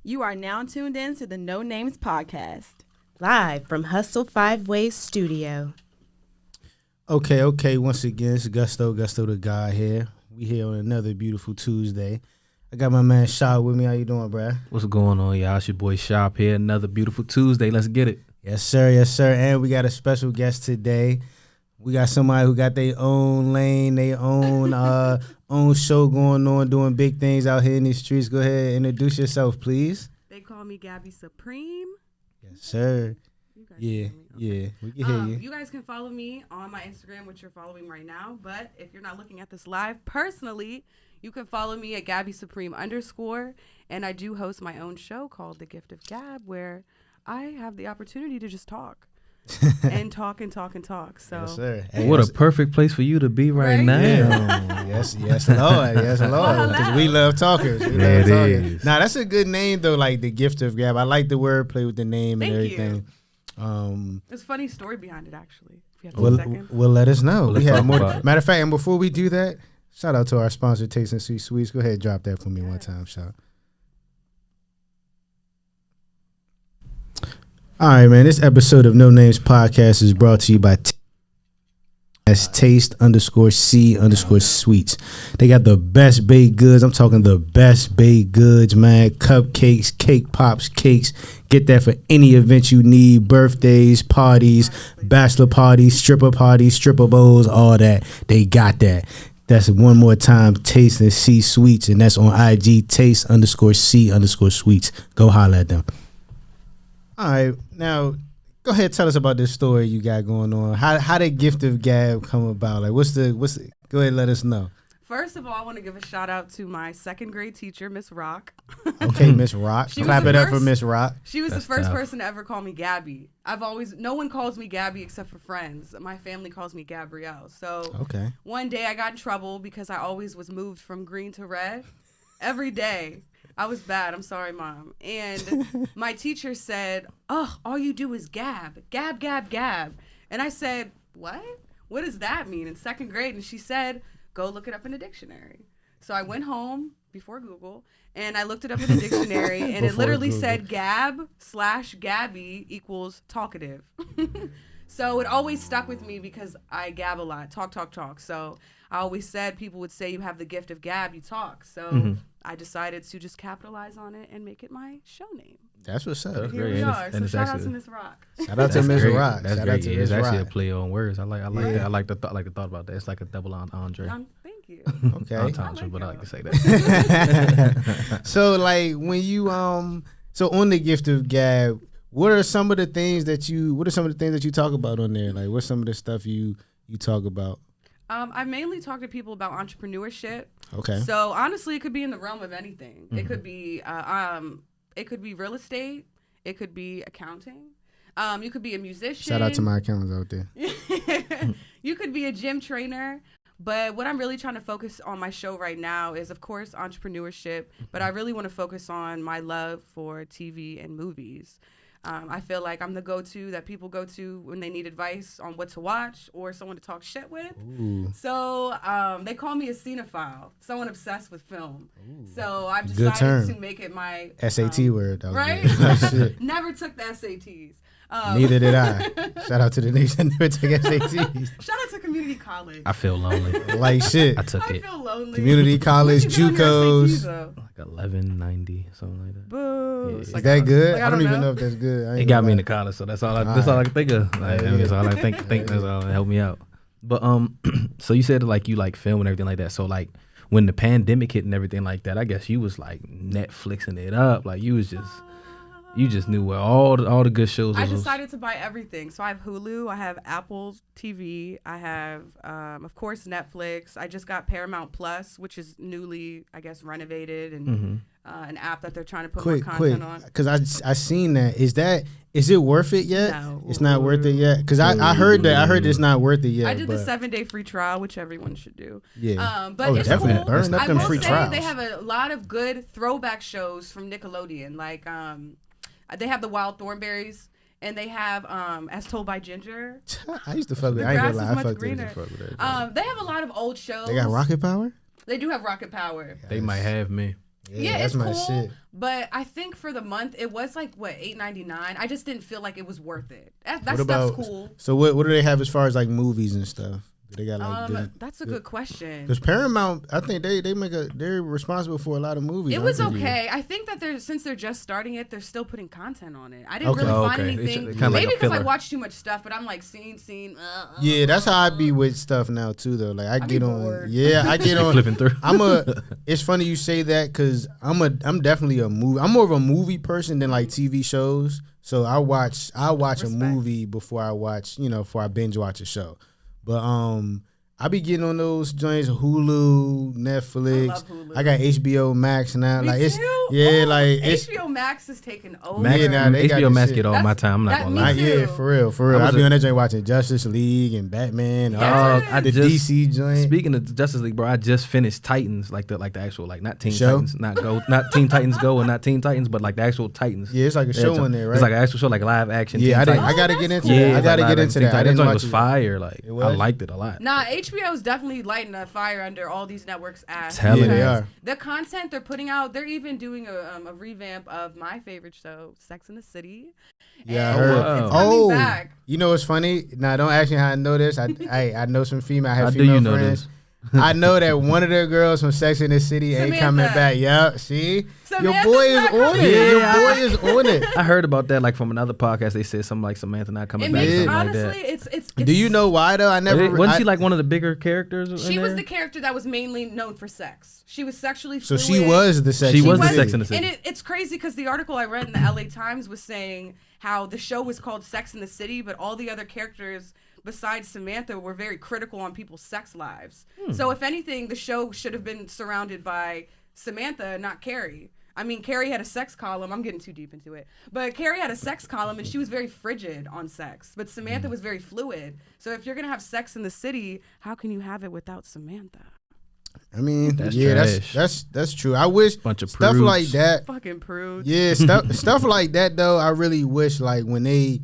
You are now tuned in to the No Names Podcast. Live from Hustle 5 Ways Studio. Okay. Once again, it's Gusto the guy here. We here on another beautiful Tuesday. I got my man Shop with me. How you doing, bruh? What's going on, y'all? It's your boy Shop here. Another beautiful Tuesday. Let's get it. Yes, sir. And we got a special guest today. We got somebody who got their own lane, their own own show going on, doing big things out here in these streets. Go ahead, introduce yourself, please. They call me Gabby Supreme. Yes, sir. Yeah. We can hear you. You guys can follow me on my Instagram, which you're following right now. But if you're not looking at this live personally, you can follow me at Gabby Supreme _. And I do host my own show called The Gift of Gab, where I have the opportunity to just talk. and talk. So Yes, sir. What a perfect place for you to be right now. Yeah. yes, Lord. Because we love talkers. Nah, that's a good name though. Like The Gift of Gab. I like the wordplay with the name and everything. There's a funny story behind it, actually. If you have a second. Well, let us know. Let's We have talk more. about it. Matter of fact, and before we do that, shout out to our sponsor, Taste and Sweet Sweets. Go ahead, and drop that for me one time, Shop. All right, man. This episode of No Names Podcast is brought to you by Taste _C Sweets. They got the best baked goods. I'm talking the best baked goods, man. Cupcakes, cake pops, cakes. Get that for any event you need. Birthdays, parties, bachelor parties, stripper bowls, all that. They got that. That's one more time, Taste and C Sweets. And that's on IG, Taste _C Sweets. Go holler at them. All right, now go ahead, tell us about this story you got going on. How did Gift of Gab come about? Like, what's the? Go ahead, let us know. First of all, I want to give a shout out to my second grade teacher, Miss Rock. Okay, Miss Rock. She was Clap the it up for first- Miss Rock. She was That's the first tough. person to ever call me Gabby. No one calls me Gabby except for friends. My family calls me Gabrielle. So Okay. one day I got in trouble because I always was moved from green to red every day. I was bad. I'm sorry, Mom. And my teacher said, "Oh, all you do is gab. And I said, "What? What does that mean?" In second grade. And she said, "Go look it up in the dictionary." So I went home before Google and I looked it up in the dictionary and it Before literally Google. said Gab/Gabby equals talkative. So it always stuck with me because I gab a lot, talk. So I always said people would say you have the gift of gab, you talk. So I decided to just capitalize on it and make it my show name. That's what's up. That's Here great. we And are. it's- So and it's shout out to actually- Miss Rock. Shout out to Miss great. Rock. That's Shout great. out to Yeah, Miss it's actually a Rock. play on words. I like Yeah. that. I like the thought about that. It's like a double Andre. Thank you. Okay. Entendre, but I like y'all. to say that. So like when you so on the Gift of Gab, what are some of the things that you talk about on there? Like what's some of the stuff you talk about? I mainly talk to people about entrepreneurship. Okay. So honestly, it could be in the realm of anything. It could be real estate. It could be accounting. You could be a musician. Shout out to my accountants out there. You could be a gym trainer. But what I'm really trying to focus on my show right now is, of course, entrepreneurship. But I really want to focus on my love for TV and movies. I feel like I'm the go-to that people go to when they need advice on what to watch or someone to talk shit with. Ooh. So they call me a cinephile, someone obsessed with film. So I've Good term. decided to make it my SAT word. That was right? good. Shit. Never took the SATs. Neither did I. Shout out to the niggas that never took SATs. Shout out to community college. I feel lonely. Like shit. I took I it. feel lonely. Community college, What'd you get on your JUCOs. SATs, though? Like 1190, something like that. Boo. Yeah. It's Is like, That good? like, I don't even know if that's good. I ain't It got gonna me lie. into college, so that's all I can think of. Like, that's all I think that's all that helped me out. But so you said like you like film and everything like that. So like when the pandemic hit and everything like that, I guess you was like Netflixing it up. Like you just knew where all the good shows I was. decided to buy everything. So I have Hulu, I have Apple TV, I have, of course, Netflix. I just got Paramount Plus, which is newly, I guess, renovated and an app that they're trying to put more Quick, content on. because I seen that. Is it worth it yet? No. It's not worth it yet. Because I heard that. I heard it's not worth it yet. I did the but 7-day free trial, which everyone should do. Yeah. But Oh, it's definitely. cool. Burn up I them will free say trials. they have a lot of good throwback shows from Nickelodeon. Like they have the Wild Thornberries, and they have As Told by Ginger. I used to fuck with. The I ain't gonna grass lie. is I much fucked with greener. it. They have a lot of old shows. They got rocket power. They do have Rocket Power. They might have me. Yeah, that's it's my cool. shit. But I think for the month it was like what $8.99. I just didn't feel like it was worth it. That What stuff's about cool. So what do they have as far as like movies and stuff? Do they got like That's a good question. because Paramount, I think they're responsible for a lot of movies. It was aren't they? okay. I think that since they're just starting it, they're still putting content on it. I didn't Okay. really Oh, find okay. anything. It's kinda like Maybe a because I filler. watch too much stuff, but I'm like scene. Yeah, that's how I be with stuff now too though. Like I be get on. bored. Yeah, I get on. Flipping through. It's funny you say that because I'm definitely a movie. I'm more of a movie person than like TV shows. So I watch a Respect. movie before I watch, before I binge watch a show. But I be getting on those joints, Hulu, Netflix. I love Hulu. I got HBO Max now. Me like it's too. yeah, Ooh, like it's HBO Max is taking over. Max, Yeah, nah, they got HBO this Max shit. get all my That's- time. I'm not that gonna me lie. too. yeah, for real. I I was be a- on that joint watching Justice League and Batman. Yeah. I the just- DC joint. Speaking of Justice League, bro, I just finished Titans, like the actual, like not Teen Show? Titans, not Teen Titans Go and not Teen Titans, but like the actual Titans. Yeah, it's like a show It's on there, right? It's like an actual show, like live action. Yeah, Teen I Titans. gotta Oh, get that's into cool. that. I it's gotta like get live into action that. I Teen didn't Titans. That joint watch was it. fire. Like It was? I liked it a lot. Nah, HBO is definitely lighting a fire under all these networks' ass. Telling Yeah, they you. are. The content they're putting out, they're even doing a revamp of my favorite show, Sex and the City. Yeah, I And heard. It's Wow. coming back. You know what's funny? Now, don't ask me how I know this. I know some female. I have How do female you know friends. this? I know that one of the girls from Sex and the City ain't Samantha. coming back. Yeah, see, your Samantha's boy is not on coming it. back. Your Yeah, boy is on it. I heard about that like from another podcast. They said something like Samantha not coming It back, makes something honestly, like that. it's Do you know why though? I never. Wasn't I- she like one of the bigger characters? She in was there? the character that was mainly known for sex. She was sexually So fluid. she was the Sex. She and was the City. Sex and the City. And it's crazy because the article I read in the LA Times was saying how the show was called Sex and the City, but all the other characters besides Samantha were very critical on people's sex lives. So if anything, the show should have been surrounded by Samantha, not Carrie. I mean, Carrie had a sex column. I'm getting too deep into it. But Carrie had a sex column, and she was very frigid on sex. But Samantha was very fluid. So if you're going to have Sex in the City, how can you have it without Samantha? I mean, That's yeah, trash. that's true. I wish Bunch of stuff prudes. like that. Fucking prude. Yeah, stuff like that though. I really wish like when they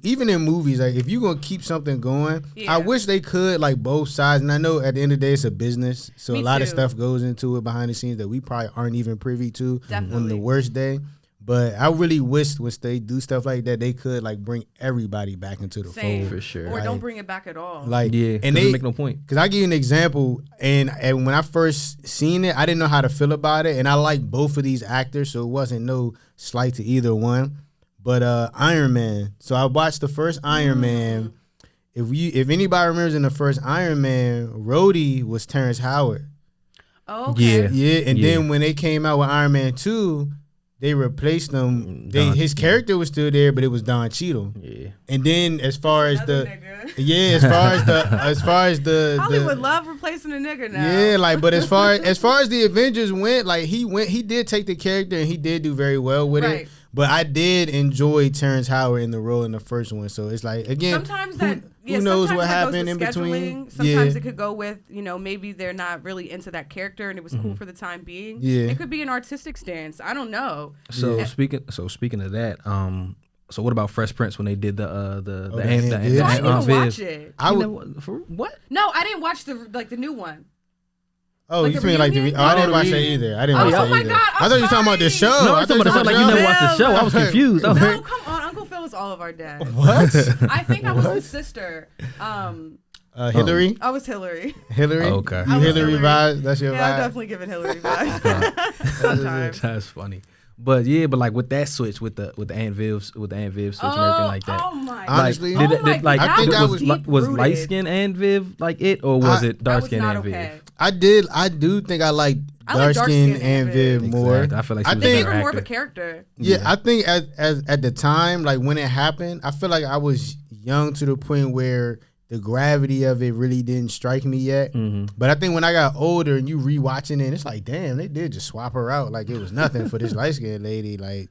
even in movies, like if you gonna keep something going, Yeah. I wish they could like both sides. And I know at the end of the day it's a business, so Me a lot of too. stuff goes into it behind the scenes that we probably aren't even privy to on Definitely. the worst day. But I really wish when they do stuff like that, they could like bring everybody back into the Same. fold. For sure. Or Like- don't bring it back at all. Like Yeah, and it they make no point. Cause I give you an example, and when I first seen it, I didn't know how to feel about it, and I like both of these actors, so it wasn't no slight to either one. But Iron Man, so I watched the first Iron Man. If anybody remembers in the first Iron Man, Rhodey was Terrence Howard. Okay. Yeah. Yeah, and Yeah. then when they came out with Iron Man 2, they replaced him. His Don- character was still there, but it was Don Cheadle. Yeah. And then as far as Another the nigga. yeah, as far as the Hollywood love replacing a nigga now. yeah, like, but as far as the Avengers went, like he did take the character and he did do very well with Right. it. But I did enjoy Terrence Howard in the role in the first one. So it's like again, Sometimes that who knows sometimes what that goes happened with in between? scheduling. Sometimes Yeah. it could go with, maybe they're not really into that character and it was cool for the time being. Yeah. It could be an artistic stance. I don't know. So Yeah. speaking of that, so what about Fresh Prince when they did the the Aunt Viv. So I I didn't even Viv? watch it. I You would. know what- for what? No, I didn't watch the new one. Oh, like you the mean like the? reunion? Oh, I didn't Oh, watch the that reunion. either. I didn't Oh, watch oh that my either. God, I I'm thought you were talking about the sorry. show. No, I I'm thought you talking were about the show. talking Like you about never watched the show. I was Okay. confused. I was No, like, come on. Uncle Phil is all of our dad. What? I think I was the sister. Hillary. I was Hillary. Hillary. Oh, okay. You I was Hillary Hillary. vibes. That's your Yeah, I'm vibe. definitely giving Hillary vibes. Sometimes. that's funny. But yeah, but like with that switch with the Aunt Viv switch and everything like that. Oh my Honestly, God. Did- Did, like I think that was was light skin Aunt Viv like it, or was it That dark was skin not Aunt okay. Viv? I do think I like I like dark skin dark-skinned and Aunt Viv Viv. more. Exactly. I feel like she I was They a gave better her more of a actor. character. Yeah, I think as at the time, like when it happened, I feel like I was young to the point where the gravity of it really didn't strike me yet. Mm-hmm. But I think when I got older and you rewatching it, it's like, damn, they did just swap her out like it was nothing for this light skinned lady. Like,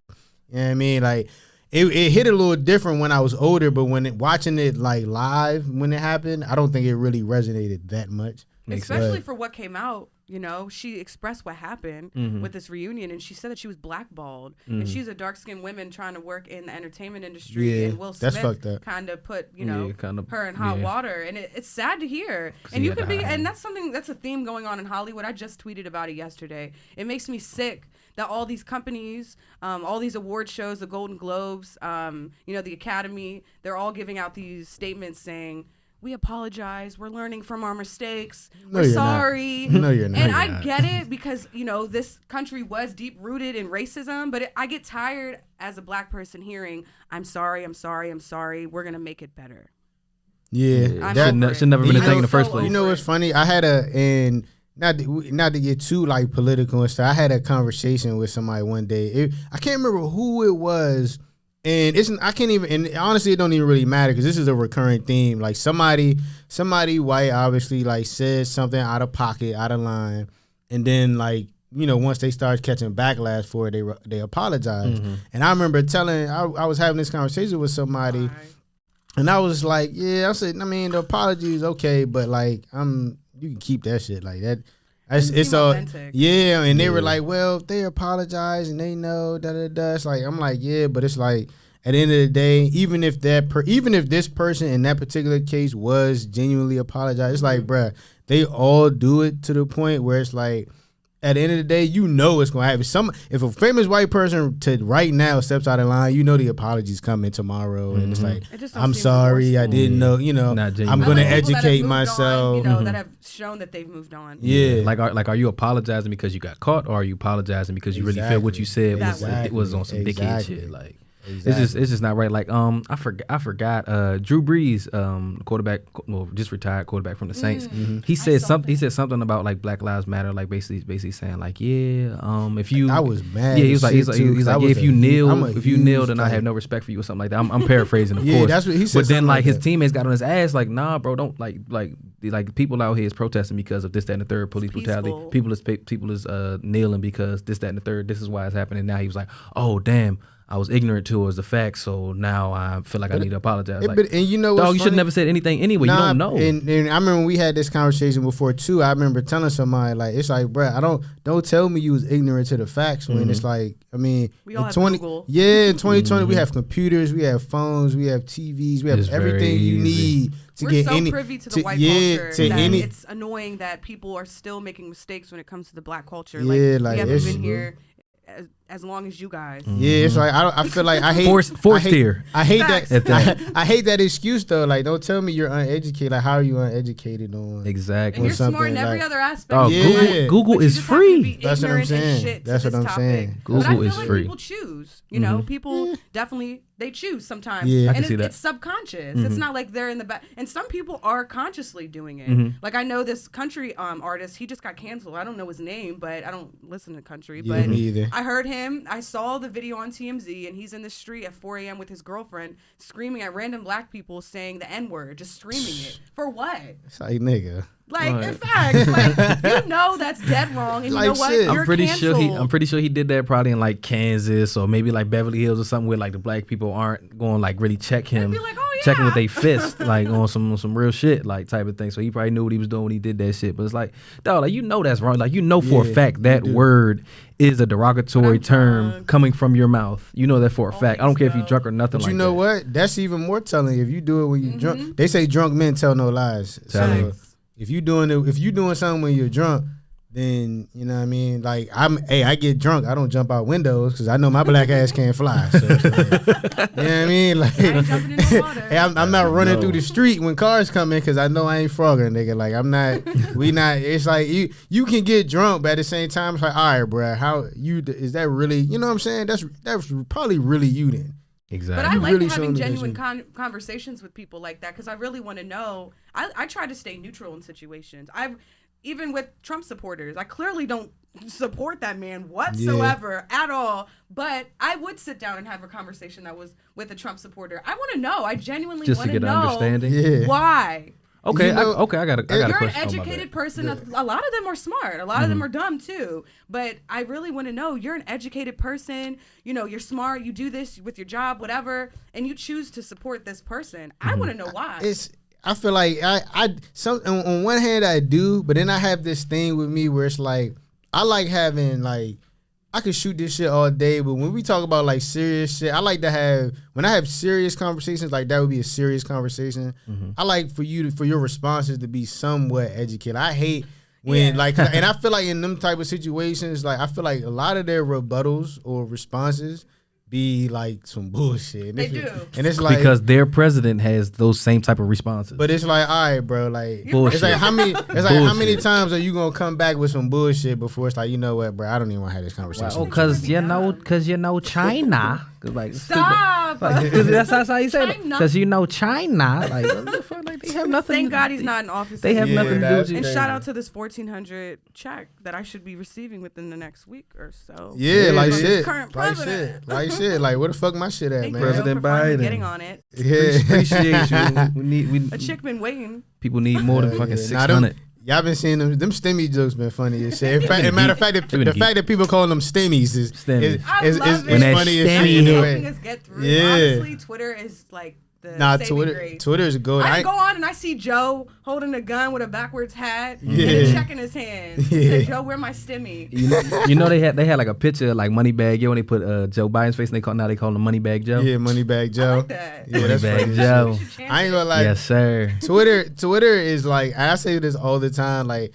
you know what I mean? Like, it hit a little different when I was older, but watching it like live when it happened, I don't think it really resonated that much. Makes Especially sense. for what came out, You know, she expressed what happened with this reunion, and she said that she was blackballed, and she's a dark-skinned woman trying to work in the entertainment industry, Yeah, and Will that's Smith fucked up. kind of put, kinda, her in hot water, and it's sad to hear. And he you had could to be, hide. and that's a theme going on in Hollywood. I just tweeted about it yesterday. It makes me sick that all these companies, all these award shows, the Golden Globes, the Academy, they're all giving out these statements saying, we apologize. We're learning from our mistakes. No, We're you're not. sorry. No, you're not. And No, I you're not. get it because, this country was deep rooted in racism, but I get tired as a black person hearing, I'm sorry. We're going to make it better. Yeah, I'm that over it. should never been a You thing know, in the first so place. You know what's funny? I had not to get too like political and stuff. I had a conversation with somebody one day. I can't remember who it was, and I can't even. And honestly, it don't even really matter because this is a recurring theme. Like somebody white obviously like says something out of pocket, out of line, and then like once they start catching backlash for it, they apologize. And I remember I was having this conversation with somebody. And I was like, yeah, I said, I mean, the apology is okay, but like, you can keep that shit like that. It's all, authentic. yeah. And they were like, well, if they apologize and they know, It's like, I'm like, yeah, but it's like, at the end of the day, even if this person in that particular case was genuinely apologized, it's like, bruh, they all do it to the point where it's like, at the end of the day, it's gonna happen. If a famous white person right now steps out of line, the apology's coming tomorrow, and it's like, It just don't I'm seem sorry, I remorseful. didn't know. Not genuine. I'm I gonna like people that have educate moved myself. on, that have shown that they've moved on. Yeah, Are you apologizing because you got caught, or are you apologizing because you really feel what you said was on some dickhead shit? Like, it's just not right. Like, I forgot. Drew Brees, quarterback, just retired quarterback from the Saints. He said something. He said something about like Black Lives Matter. Like basically saying like, if you, I was mad. Yeah, he's like, if you kneel, huge then I have no respect for you or something like that. I'm paraphrasing, of Yeah, course. that's what he said. But then something like his that. teammates got on his ass. Like, nah, bro, don't like people out here is protesting because of this, that, and the third, police brutality. Peaceful. People is kneeling because this, that, and the third. This is why it's happening. Now he was like, oh damn, I was ignorant towards the facts, so now I feel like I need to apologize. Like, And you know, dog, you should have never said anything anyway. You don't know. And I remember when we had this conversation before too. I remember telling somebody like, it's like, bruh, don't tell me you was ignorant to the facts when it's like, I mean, We all in have Google. in 2020 we have computers, we have phones, we have TVs, we have It's everything very you easy. need to We're get so any privy to the white culture to that any. it's annoying that people are still making mistakes when it comes to the black culture. Yeah, like like, we haven't it's- been here as long as you guys. Yeah, it's like I feel like I hate Forced here. I hate Facts. that. I hate that excuse though. Like, don't tell me you're uneducated. Like, how are you uneducated on? Exactly. And you're something smart in every like- other aspect. Oh, of Yeah. your life, Google but you is just happen to free. be That's what I'm ignorant as saying. shit to That's this what I'm topic. saying. But I Google feel is like free. people choose. People definitely they choose sometimes. Yeah. I and can see that. It's subconscious. It's not like they're in the back. And some people are consciously doing it. Like I know this country artist. He just got canceled. I don't know his name, but I don't listen to country. Yeah, but me either. I heard him. I saw the video on TMZ, and he's in the street at 4 a.m. with his girlfriend, screaming at random black people, saying the N-word, just screaming it. For what? It's like, nigga. Like, Right. in fact, like, that's dead wrong. And Like you know what? shit. You're I'm pretty canceled. sure he did that probably in like Kansas or maybe like Beverly Hills or something where like the black people aren't going like really check him, be like, oh, checking yeah. with they fist like on some real shit like type of thing. So he probably knew what he was doing when he did that shit. But it's like, dog, like that's wrong. Like for a Yeah, fact that you do. word is a derogatory I'm term drunk. coming from your mouth. You know that for a fact. I don't care if you go. drunk or nothing. But like you know that. what? That's even more telling. If you do it when you're drunk, they say drunk men tell no lies. Telling. So if you doing something when you're drunk, then you know what I mean. Like I get drunk. I don't jump out windows because I know my black ass can't fly. So it's like, you know what I mean? Like, I ain't jumping in the water. hey, I'm not running through the street when cars come in because I know I ain't frogging, nigga. Like I'm not. We not. It's like you can get drunk, but at the same time, it's like, all right, bro. How is that really? You know what I'm saying? That's probably really you then. Exactly. But I like really having showing the genuine vision. conversations with people like that because I really want to know. I try to stay neutral in situations. Even with Trump supporters, I clearly don't support that man whatsoever at all. But I would sit down and have a conversation that was with a Trump supporter. I want to know. I genuinely Just want to to get an know understanding. Yeah. why. Okay, You know, I got a You're an question. Oh, my educated bad. person. A lot of them are smart. A lot of them are dumb too. But I really want to know, you're an educated person. You're smart. You do this with your job, whatever, and you choose to support this person. I want to know why. I feel like I some on one hand I do, but then I have this thing with me where it's like I like having like I could shoot this shit all day, but when we talk about like serious shit, I like to have when I have serious conversations, like that would be a serious conversation. I like for your responses to be somewhat educated. I hate when like, and I feel like in them type of situations, like I feel like a lot of their rebuttals or responses be like some bullshit. And They do. And it's like because their president has those same type of responses. but it's like, all right, bro, like Bullshit. it's like how many Bullshit. times are you gonna come back with some bullshit before it's like, you know what, bro, I don't even want to have this conversation. oh, cause you know China. 'Cause, like Stop. Like, 'cause that's how you say it. China. Because you know China. Like, what the fuck? Like they have nothing. Thank God he's not in office. They have anymore. nothing to do with you. And shout out to this $1,400 check that I should be receiving within the next week or so. Yeah, like From this shit. current Like president. shit. Like shit. Like where the fuck my shit at, Thank man? you President for finally Biden. getting on it. Yeah. Appreciate you. We need A chick been waiting. people need more than fucking Nah, them- 600. Y'all been seeing them stimmy jokes been funny as shit. In fact, as a matter of fact, the fact that people call them stimmies is Stimmies. I is love When it. that funny as stimmy shit. hit. Helping us get through. Yeah. Honestly, Twitter is like the Nah, saving grace. Twitter is good. I go on and I see Joe holding a gun with a backwards hat and Yeah. a check in his hand. Yeah. He said, Joe, where my stimmy? You know they had like a picture of like Moneybag Joe when they put Joe Biden's face and they call him Moneybag Joe. Yeah, Moneybag Joe. I like that. Yeah, that's Moneybag funny. Joe. We should chant I ain't it. gonna lie. Yes, sir. Twitter is like, I say this all the time, like,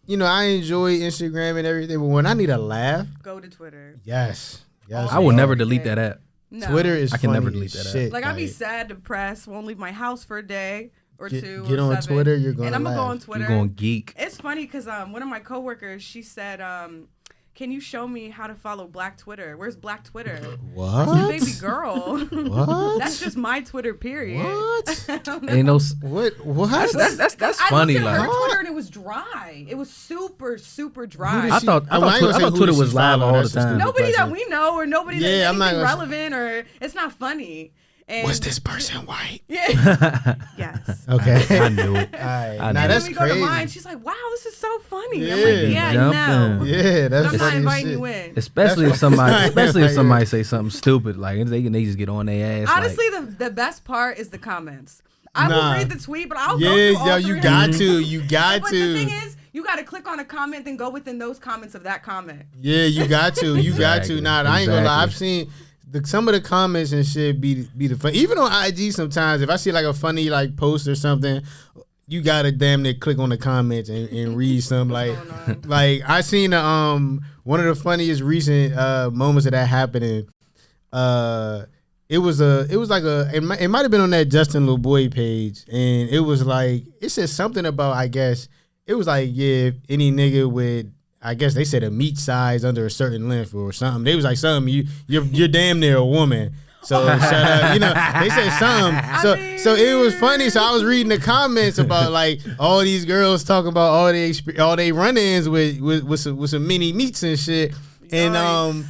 you know, I enjoy Instagram and everything, but when I need a laugh, Go to Twitter. yes. I will never delete that app. No. Twitter is I can funny never delete as that shit. Like I'd be sad, depressed, won't leave my house for a day or Get- two. get or on 7. Twitter, you're gonna And I'm gonna go laugh. on Twitter. You're going geek. It's funny because one of my coworkers, she said, "Can you show me how to follow Black Twitter? Where's Black Twitter?" What? I said, baby girl. What? That's just my Twitter. Period. What? I don't know. Ain't no. What? That's I funny. looked at Like her Twitter and it was dry. It was super, super dry. did I she- thought I ain't gonna say who Twitter did was she live follow, all the that's a time. stupid Nobody that question. we know or nobody Yeah, that's I'm not anything gonna relevant or it's not funny. And Was this person white? Yeah. Yes. Okay. I knew it. All right. I Nah, know. And that's then we go to crazy. mine. She's like, "Wow, this is so funny." Yeah. I'm like, "Yeah, Jump no." in. Yeah, that's I'm not funny as inviting shit. you in. Especially if somebody say something stupid, like they just get on their ass. Honestly, like, the best part is the comments. I Nah. will read the tweet, but I'll go Yeah, through all yo, you 300. got to. You got But to. the thing is, you got to click on a comment, then go within those comments of that comment. Yeah, you got to. You got to. Exactly, Nah, I ain't gonna lie. exactly. I've seen some of the comments and shit be the fun. Even on IG sometimes, if I see like a funny like post or something, you gotta damn near click on the comments and read some like like I seen one of the funniest recent moments of that happening. It was like it might have been on that Justin Lil Boy page, and it was like it said something about, I guess it was like, yeah, any nigga with, I guess they said a meat size under a certain length or something. They was like something you're damn near a woman. So shut up. You know, they said something. So it was funny. So I was reading the comments about like all these girls talking about all they run-ins with some mini meats and shit. And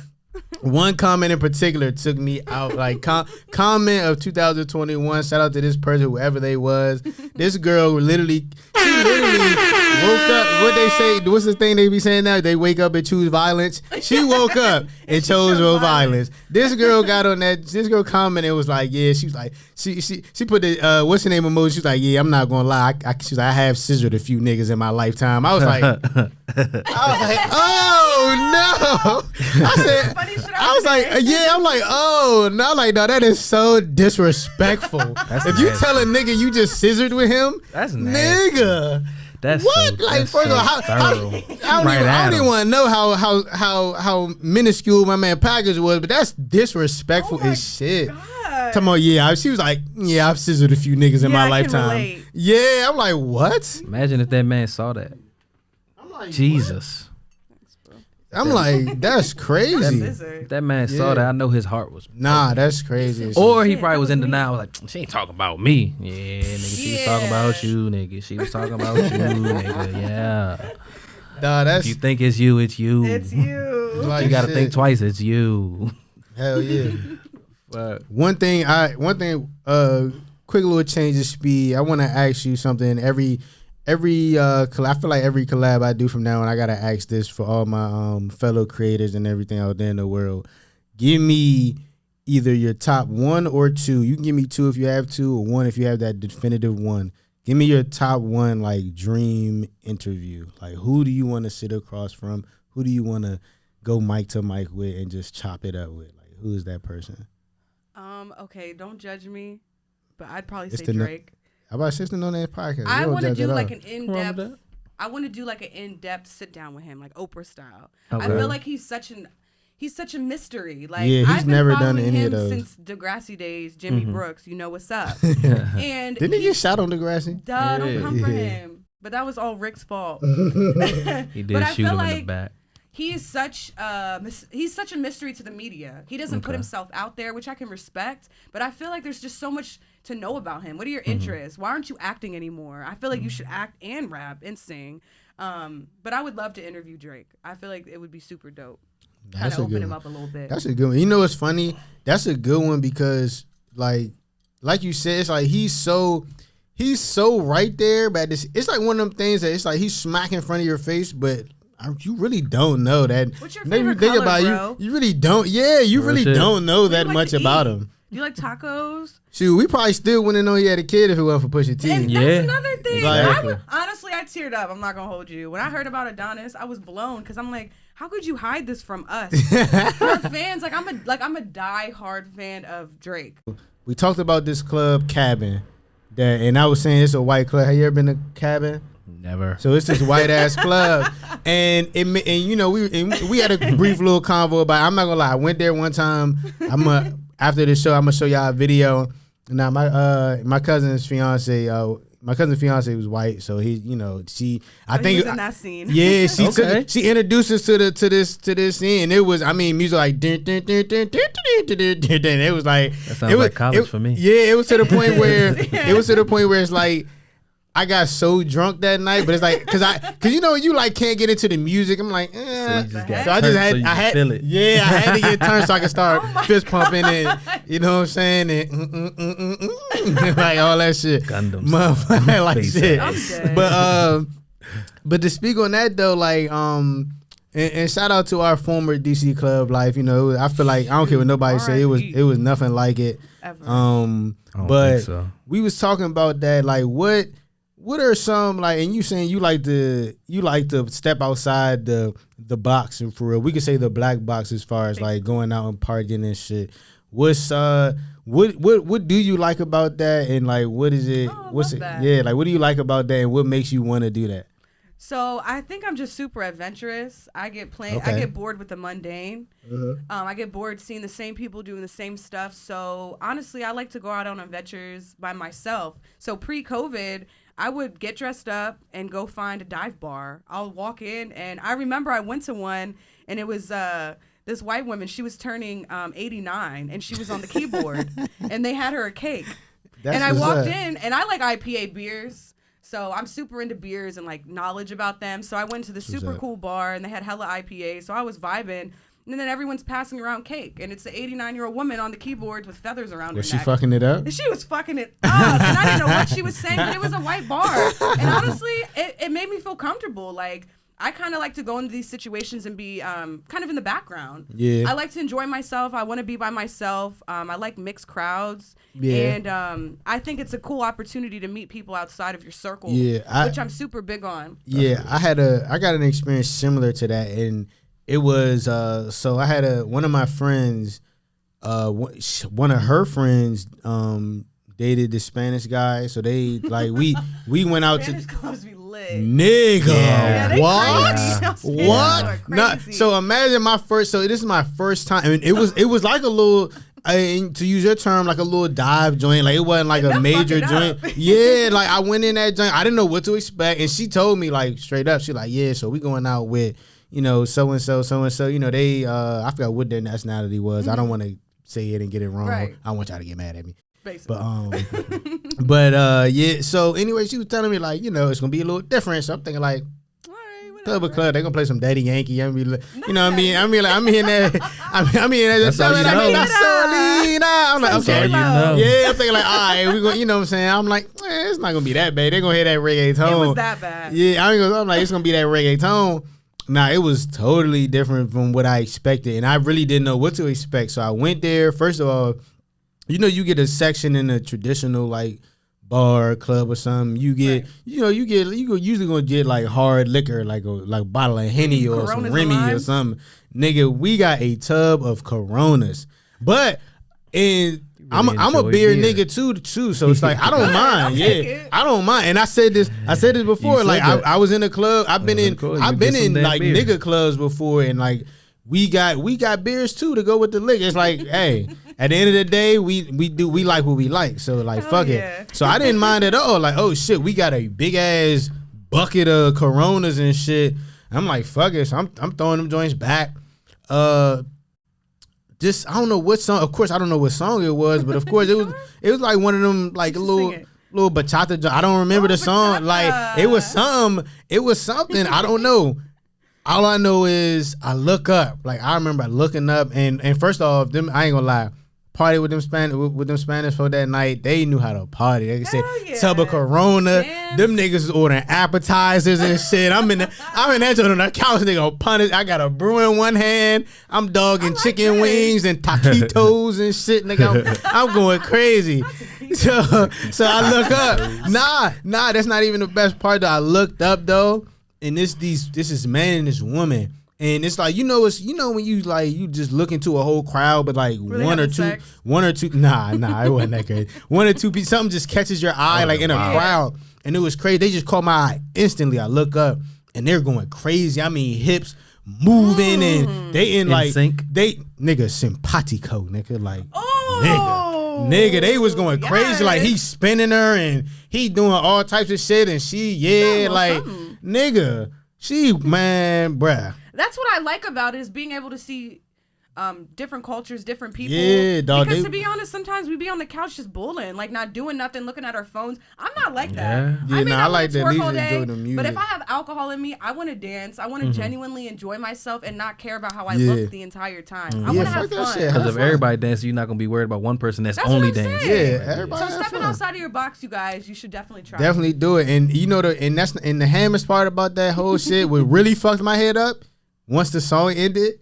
one comment in particular took me out. Like comment of 2021. Shout out to this person, whoever they was. This girl literally woke up. What they say? What's the thing they be saying now? They wake up and choose violence. She woke up and chose real violence. This girl got on that. This girl commented, was like, yeah. She was like, she put the what's the name emoji? She was like, yeah, I'm not gonna lie. She was like, I have scissored a few niggas in my lifetime. I was like, oh no. I was like, yeah. I'm like, oh no. Like, no, that is so disrespectful. If you nasty. tell a nigga you just scissored with him, That's nasty. nigga. That's What? So, Like, that's first of all, so thorough. I don't even want to know how minuscule my man package was, but that's disrespectful as shit. Talking about, yeah, she was like, yeah, I've scissored a few niggas in Yeah, my I can lifetime. relate. Yeah, I'm like, what? Imagine if that man saw that. Jesus. I'm like, that's crazy. If that man Yeah. saw that, I know his heart was. Nah, that's crazy. Or he Shit, probably that was was in me. denial. Like, she ain't talking about me. Yeah, nigga, she was talking about you, nigga. She was talking about you, nigga. Yeah. nah, that's If you think it's you, it's you. It's you. like You gotta shit. think twice. It's you. Hell yeah. But One thing, quick little change of speed. I want to ask you something. Every I feel like every collab I do from now on, I gotta ask this for all my fellow creators and everything out there in the world. Give me either your top 1 or 2. You can give me 2 if you have 2, or 1 if you have that definitive 1. Give me your top 1 like dream interview. Like, who do you want to sit across from? Who do you want to go mic to mic with and just chop it up with? Like, who is that person? Okay, don't judge me, but I'd probably It's say Drake. How about Sister on that podcast? I want to do like an Wrong with in-depth. that? I want to do like an in-depth sit down with him, like Oprah style. Okay. I feel like he's such a mystery. Like, Yeah, he's I've been never done following any of him those. since Degrassi days. Jimmy Brooks, you know what's up? And Didn't he get shot on Degrassi? don't come for Yeah. him. But that was all Rick's fault. He did But I shoot feel him in the like back. He's such a mystery to the media. He doesn't put Okay. himself out there, which I can respect. But I feel like there's just so much to know about him. What are your interests? Why aren't you acting anymore? I feel like you should act and rap and sing. But I would love to interview Drake. I feel like it would be super dope. Kind That's of a open good him one. up a little bit. That's a good one. You know what's funny? That's a good one because like you said, it's like he's so right there, but it's like one of them things that it's like he's smack in front of your face, but you really don't know that. What's your Maybe favorite think color, about bro? you really don't. Yeah, you Real really shit. don't know What do that you like much to about eat? him. Do you like tacos? Shoot, we probably still wouldn't know he had a kid if it wasn't for Pusha T. And Yeah. that's another thing. Exactly. Honestly, I teared up. I'm not gonna hold you. When I heard about Adonis, I was blown because I'm like, how could you hide this from us? We're fans. I'm a die-hard fan of Drake. We talked about this club Cabin, and I was saying it's a white club. Have you ever been to Cabin? Never. So it's this white ass club, and you know we had a brief little convo about. I'm not gonna lie, I went there one time. After the show, I'm gonna show y'all a video. Now my cousin's fiance was white, so he she I He think was in that scene. yeah she Okay. she introduced us to this scene. And it was music like dun, dun, dun, dun, dun, dun, dun, dun, dun, dun. It was like That sounds it was, like college for me. Yeah, it was to the point where it's like. I got so drunk that night, but it's like cause you like can't get into the music. I'm like, So you just got so I just turned had so you I could had feel it. yeah, I had to get turned so I could start Oh my fist pumping and you know what I'm saying and like all that shit. Gundam Motherfucker, like Face shit. ass. I'm dead. But to speak on that though, like and shout out to our former DC club life. You know, I feel like I don't care what nobody say. It was nothing like it. Ever. I don't But think so. we was talking about that. Like, what are some like? And you saying you like to step outside the box, and for real, we could say the black box as far as like going out and partying and shit. What's what do you like about that? And like, what is it? Oh, I what's love it? that. Yeah, like what do you like about that? And what makes you want to do that? So I think I'm just super adventurous. I get I Okay. get bored with the mundane. I get bored seeing the same people doing the same stuff. So honestly, I like to go out on adventures by myself. So pre-COVID, I would get dressed up and go find a dive bar. I'll walk in, and I remember I went to one, and it was this white woman. She was turning 89, and she was on the keyboard, and they had her a cake. And I what's walked up. in, and I like IPA beers. So I'm super into beers and like knowledge about them. So I went to the super up. cool bar and they had hella IPA. So I was vibing. And then everyone's passing around cake. And it's an 89-year-old woman on the keyboards with feathers around Was her she neck. fucking it up? And she was fucking it up. And I didn't know what she was saying, but it was a white bar. And honestly, it made me feel comfortable. Like, I kind of like to go into these situations and be kind of in the background. Yeah. I like to enjoy myself. I want to be by myself. I like mixed crowds. Yeah. And I think it's a cool opportunity to meet people outside of your circle, Yeah, which I'm super big on. Yeah, I got an experience similar to that, and it was so I had one of my friends, one of her friends dated the Spanish guy, so they like we went out Spanish to clubs be lit. nigga Yeah, they what crazy. Spanish what are no, crazy. so imagine this is my first time. I mean, it was like a little. To use your term, like a little dive joint, like it wasn't like a They'll major fuck it joint. up. Yeah, like I went in that joint, I didn't know what to expect, and she told me like straight up, she like, yeah, so we going out with, so and so, you know, they I forgot what their nationality was. I don't want to say it and get it wrong. Right. I don't want y'all to get mad at me. Basically. But yeah. So anyway, she was telling me like, it's gonna be a little different. So I'm thinking like, All right, whatever. club or club, they gonna play some Daddy Yankee. You know what I mean? I'm hearing that. I'm hearing that. That's all you know. I'm like, Some okay. all you J-Lo. know. Yeah, I'm thinking like, all right, we going, you know what I'm saying? I'm like, it's not gonna be that bad. They're gonna hear that reggaeton. It was that bad. Yeah, I'm like, it's gonna be that reggaeton. Nah, it was totally different from what I expected, and I really didn't know what to expect. So I went there. First of all, you know, you get a section in a traditional like bar, club, or something. You get, you usually gonna get like hard liquor, like a bottle of Henny or some Coronas Remy and or limes? something. Nigga, we got a tub of Coronas, but I'm a enjoy beer beer. nigga too, so it's like I don't mind. take Yeah, it. I don't mind. And I said this before. said Like that. I was in a club. I've been in cool. I've You been get some in damn like beer. nigga clubs before, and like we got beers too to go with the liquor. It's like, hey, at the end of the day, we like what we like. So like, Hell fuck yeah. it. So I didn't mind at all. Like, oh shit, we got a big ass bucket of Coronas and shit. I'm like, fuck it. So I'm throwing them joints back. Just I don't know what song. Of course, I don't know what song it was, but of course it was like one of them like a should little sing it. little bachata. I don't remember the song. bachata. Like it was something. I don't know. All I know is I look up. Like I remember looking up and first off, them I ain't gonna lie. Party with them Spanish for that night. They knew how to party. They said yeah. tub of Corona. Dance. Them niggas is ordering appetizers and shit. I'm in that joint on the couch. Nigga punish. I got a brew in one hand. I'm dogging like chicken this. wings and taquitos and shit. Nigga, I'm going crazy. So I look up. Nah, that's not even the best part though. I looked up though, and this is man and this woman. And it's like, when you like, you just look into a whole crowd, but like Were they one or having two, sex? nah, it wasn't that crazy. One or two people, something just catches your eye, like in a wow. crowd. And it was crazy. They just caught my eye instantly. I look up and they're going crazy. I mean, hips moving and they in like, sync? nigga, simpatico, nigga, like, Oh, nigga, they was going crazy. yes. Like, he's spinning her and he doing all types of shit. And she, Yeah, well, like, something. nigga, she, man, bruh. That's what I like about it is being able to see different cultures, different people. Yeah, dog, Because they- to be honest, sometimes we be on the couch just bullying, like not doing nothing, looking at our phones. I'm not like that. Yeah. Yeah, I mean, I I like like to at work least all day, enjoy the music. but if I have alcohol in me, I want to dance. I want to genuinely enjoy myself and not care about how I Yeah. look the entire time. I Yeah, want to fuck have that fun. shit. Because Have if fun. everybody dances, you're not gonna be worried about one person that's That's only what I'm dancing. saying. Yeah, everybody So have stepping fun. outside of your box, you guys, you should definitely try. Definitely do it. And and the hammerest part about that whole shit, what really fucked my head up, once the song ended,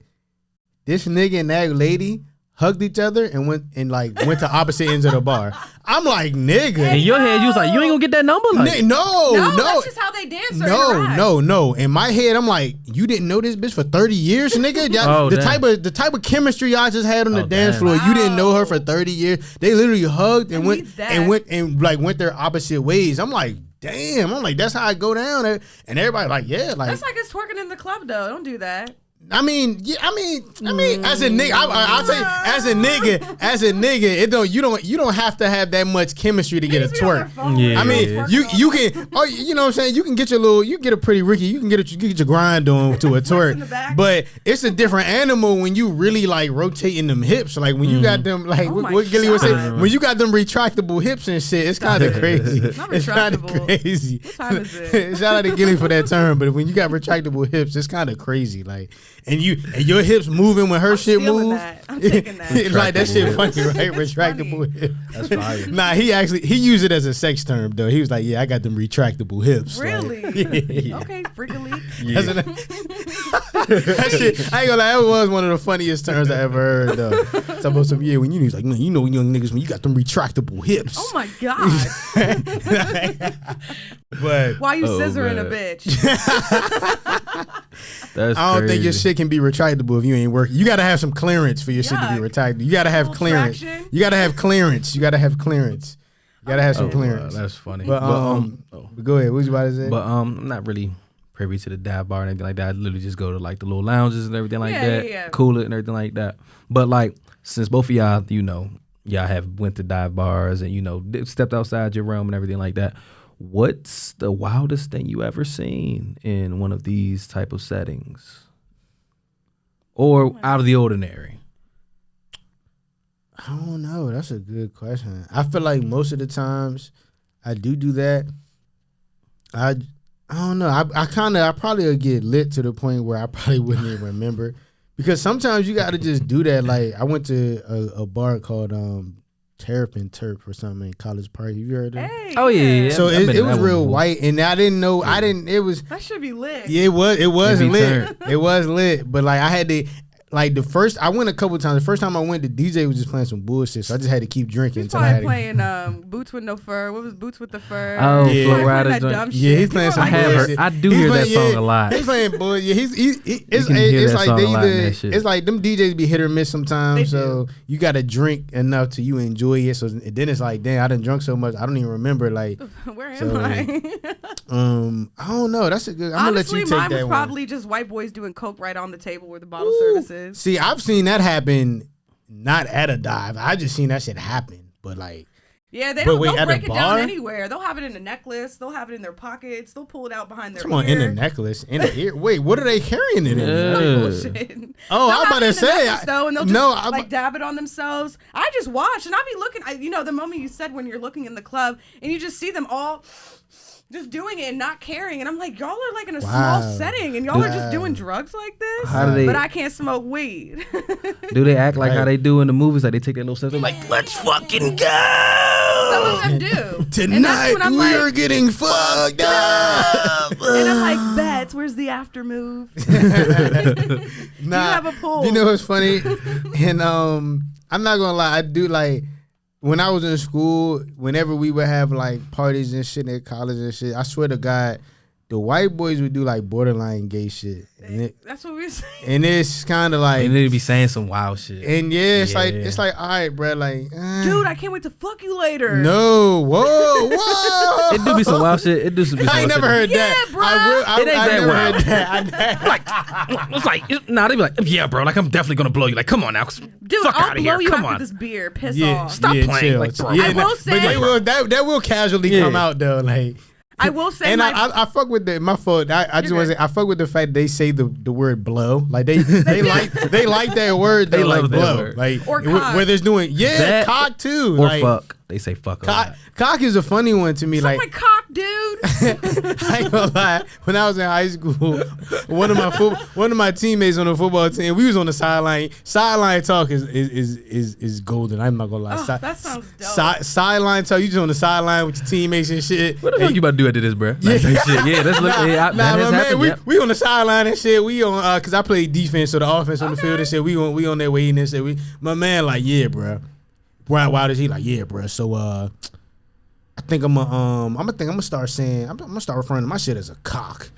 this nigga and that lady hugged each other and went to opposite ends of the bar. I'm like, nigga. In your head, you was like, you ain't gonna get that number. Like, No, that's just how they dance. or interact. no. In my head, I'm like, you didn't know this bitch for 30 years, nigga. Oh, the damn. type of chemistry y'all just had on the Oh, dance damn. floor. You didn't know her Wow. for 30 years. They literally hugged and Who went needs that? went their opposite ways. I'm like, damn. I'm like, that's how I go down. And everybody like, yeah, like. That's like it's twerking in the club, though. Don't do that. I mean, as a nigga, I'll tell you, as a nigga, you don't have to have that much chemistry to get a Niggas be on their twerk. phone, Yeah. I mean, twerking you all night. can, you know what I'm saying? You can get a pretty Ricky, you can get your grind on to a in the twerk. back. But it's a different animal when you really like rotating them hips. Like when you got them, like Oh my what Gilly was saying, God. when you got them retractable hips and shit, it's kind of crazy. Not It's kind of retractable. crazy. What time is it? Shout out to Gilly for that term, but when you got retractable hips, it's kind of crazy. Like, and your hips moving when her shit stealing moves. that. I'm taking that. Like that shit funny, Retractable right? That's Retractable funny. hips. That's fire. Nah, he used it as a sex term though. He was like, "Yeah, I got them retractable hips." Like, Really? yeah. Okay, freakily. That's that shit, I ain't gonna lie, that was one of the funniest terms I ever heard though. Talking about some when you was like, man, you know young niggas when you got them retractable hips. Oh my god. But Why you Oh, scissoring a man. bitch? That's I don't think your crazy. shit can be retractable if you ain't working. You gotta have some clearance for your shit to Yuck. be retractable. You gotta have Little clearance. traction. You gotta have clearance. You gotta have clearance. You gotta have some Oh, clearance. wow, that's funny. But go ahead. What you about to say? But I'm not really privy to the dive bar and everything like that. I literally just go to like the little lounges and everything like Yeah, that, yeah, yeah. cool it and everything like that. But like since both of y'all, y'all have went to dive bars and stepped outside your realm and everything like that. What's the wildest thing you ever seen in one of these type of settings, or out of the ordinary? I don't know. That's a good question. I feel like most of the times I do that. I don't know. I probably would get lit to the point where I probably wouldn't even remember, because sometimes you got to just do that. Like I went to a bar called Terrapin Turf or something in College Park. Have you heard of it? Hey, Oh, yeah. So I've been it to was that one real before. white, and I didn't know. I didn't. It was. That should be lit. Yeah, it was It be lit. It was lit, but like I had to. Like the first, I went a couple times. The first time I went, the DJ was just playing some bullshit, so I just had to keep drinking He's until I had probably to. playing Boots with No Fur. What was Boots with the Fur? Oh, Yeah. Flow Probably Rider playing that joint. dumb Yeah, shit. he's playing People some are I have bullshit. heard. I do He's hear that playing- song a lot. He's playing bull. Yeah, it's can hear it's that like song they a lot in either that shit. it's like them DJs be hit or miss sometimes. They So you got to drink enough to you enjoy it. So then it's like, damn, I done drunk so much, I don't even remember. Like, Where am So, I? I don't know. That's a good. I'm Honestly, gonna let you mine take was that one. probably just white boys doing coke right on the table where the bottle service is. See, I've seen that happen, not at a dive. I just seen that shit happen, but like. Yeah, they But don't wait, they'll at a break it down bar? anywhere. They'll have it in a necklace. They'll have it in their pockets. They'll pull it out behind their Come ear. on, in the necklace, in the ear. Wait, what are they carrying it in? Yeah. Bullshit. Oh, They'll I'm about have it to in the say, necklace, though, and they'll just no, I'm- like dab it on themselves. I just watch and I be looking. You know, the moment you said when you're looking in the club and you just see them all just doing it and not caring, and I'm like, y'all are like in a small Wow. setting and y'all are just Wow. doing drugs like this. How do they- But I can't smoke weed. Do they act like how Right. they do in the movies? Like they take their little steps, they're like, let's fucking go. Some of them do. And that's Tonight when I'm we like, are getting fucked up. and I'm like, bets. Where's the after move? Nah, have a pool? You know what's funny? And I'm not gonna lie, I do like when I was in school. Whenever we would have like parties and shit at college and shit, I swear to God, the white boys would do like borderline gay shit, That's what we say. and it's kind of like, And they be saying some wild shit. and yeah, it's like Yeah. all right, bro, like, Dude, I can't wait to fuck you later. no, whoa. It do be some wild shit. It do be some I ain't wild never shit. heard that. Yeah, bruh. I It ain't that never wild. heard that. It's like, nah, they be like, yeah, bro, like I'm definitely gonna blow you. Like, come on now, Dude, fuck I'll out of blow here. you Come after on. this beer. Piss Yeah, off. Stop playing, chill. like, bro. Yeah, I will but say- they will, that will casually Yeah. come out though, like. I will say And my I fuck with my fault. I just You're want to good. say I fuck with the fact they say the word blow. Like they like that word. They They like love that blow. word. Like Or cock. where there's doing That- cock too. Or like, fuck. They say fuck a Cock, lot. cock is a funny one to me. suck Like my cock, dude. I ain't gonna lie. When I was in high school, one of my teammates on the football team, we was on the sideline. Sideline talk is golden. I'm not gonna lie. Oh, that sounds dope. Sideline talk. You just on the sideline with your teammates and shit. What the Hey, fuck you about to do after this, bro? Like, that shit. Yeah, that's look. Yeah, Nah, that has but man, happened. we, Yep. we on the sideline and shit. We on cause I play defense, so the offense on the field and shit. We on that way and shit. My man like, yeah, bro. Why does he like, yeah, bro? So I think I'm gonna start saying I'm gonna start referring to my shit as a cock.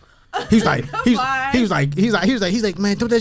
He's like Why? he's like man, don't it